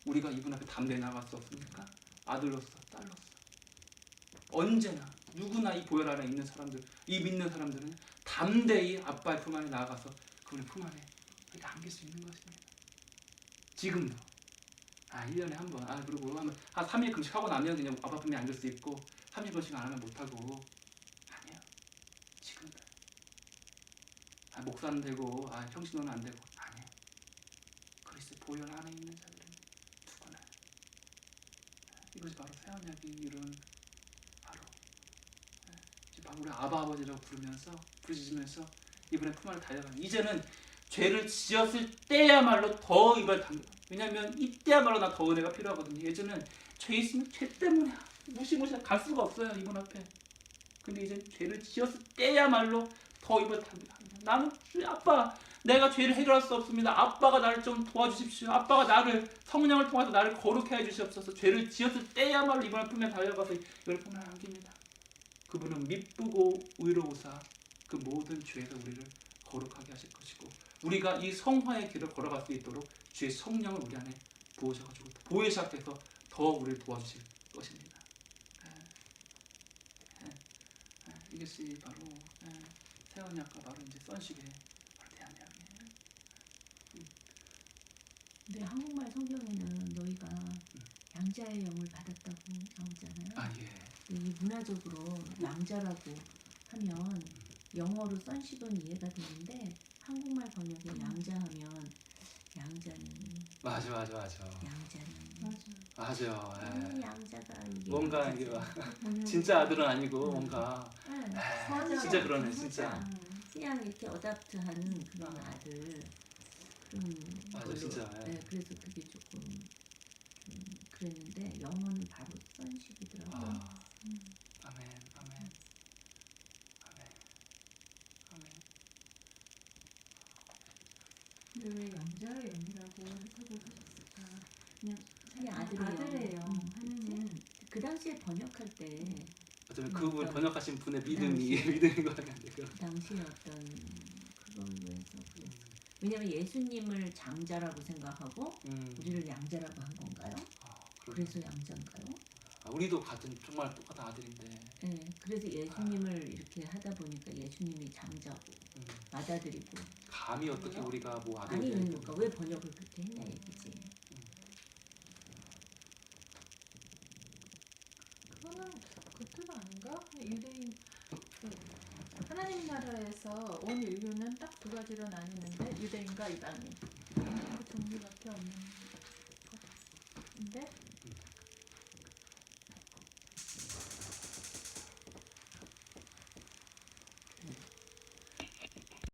우리가 이분 앞에 담대히 나갈 수 없습니까? 아들로서 딸로서 언제나 누구나 이 보혈 안에 있는 사람들, 이 믿는 사람들은 담대히 아빠의 품 안에 나아가서 그분의 품 안에 이렇게 안길 수 있는 것입니다. 지금도 1년에 한 번, 그리고 한 3일 금식하고 나면 그냥 아빠 품에 앉을 수 있고 30번씩 안 하면 못하고 아니에요. 지금도 목사는 되고 형신호는 안 되고 아니에요. 그리스도 보혈 안에 있는 자들은 누구나 이것이 바로 새 언약이 이룬 바로 우리 아버지라고 부르짖으면서 이분의 품 안에 달려가는 이제는 죄를 지었을 때야말로 더 이발 당겨. 왜냐하면 이때야말로 나 더 은혜가 필요하거든요. 예전엔 죄 있으면 죄 때문에 무시무시하게 갈 수가 없어요. 이분 앞에. 근데 이제 죄를 지었을 때야말로 더 이발 당겨. 나는 아빠 내가 죄를 해결할 수 없습니다. 아빠가 나를 좀 도와주십시오. 아빠가 나를 성령을 통해서 나를 거룩해 주시옵소서. 죄를 지었을 때야말로 이분의 품에 달려가서 이걸 품에 안깁니다. 그분은 미쁘고 의로우사 그 모든 죄에서 우리를 거룩하게 하실 것이고 우리가 이 성화의 길을 걸어갈 수 있도록 주의 성령을 우리 안에 부으셔가지고 보혜사께서 더 우리를 도와주실 것입니다. 이것이 바로 새 언약과 바로 이제 선식의 대언약이에요. 근데 한국말 성경에는 너희가 양자의 영을 받았다고 나오잖아요. 예. 이 문화적으로 양자라고 하면 영어로 선식은 이해가 되는데 한국말 번역에 양자하면 양자는 맞아. 양자는 맞아. 양자가 이게 뭔가 이게 번역이 진짜 아들은 아니고 뭔가 진짜 그러네, 진짜. 그냥 이렇게 어답트한 그런 아들 그런 맞아, 걸로. 진짜. 네, 그래서 그게 조금 그랬는데 영어는 바로 선식이더라고요. 아멘. 근데 왜 양자의 영이라고 해석을 하셨을까? 그냥 그냥 아들의 영 그치? 하느님 그 당시에 번역할 때 어쩌면 그분 어떤 번역하신 분의 그 믿음이 당시에. 믿음인 거 같아요. 그 당시에 어떤 그걸로 해서 그랬어. 왜냐면 예수님을 장자라고 생각하고 우리를 양자라고 한 건가요? 그래서 양자인가요? 우리도 같은 정말 똑같은 아들인데. 네, 그래서 예수님을 이렇게 하다 보니까 예수님이 장자고 받아들이고 감히 어떻게 우리가 뭐 아들이 아니 되고. 그러니까 왜 번역을 그렇게 했냐 얘기지. 그거는 그때가 아닌가? 유대인 하나님 나라에서 온 인류는 딱 두 가지로 나뉘는데 유대인과 이방인 그 종류밖에 없는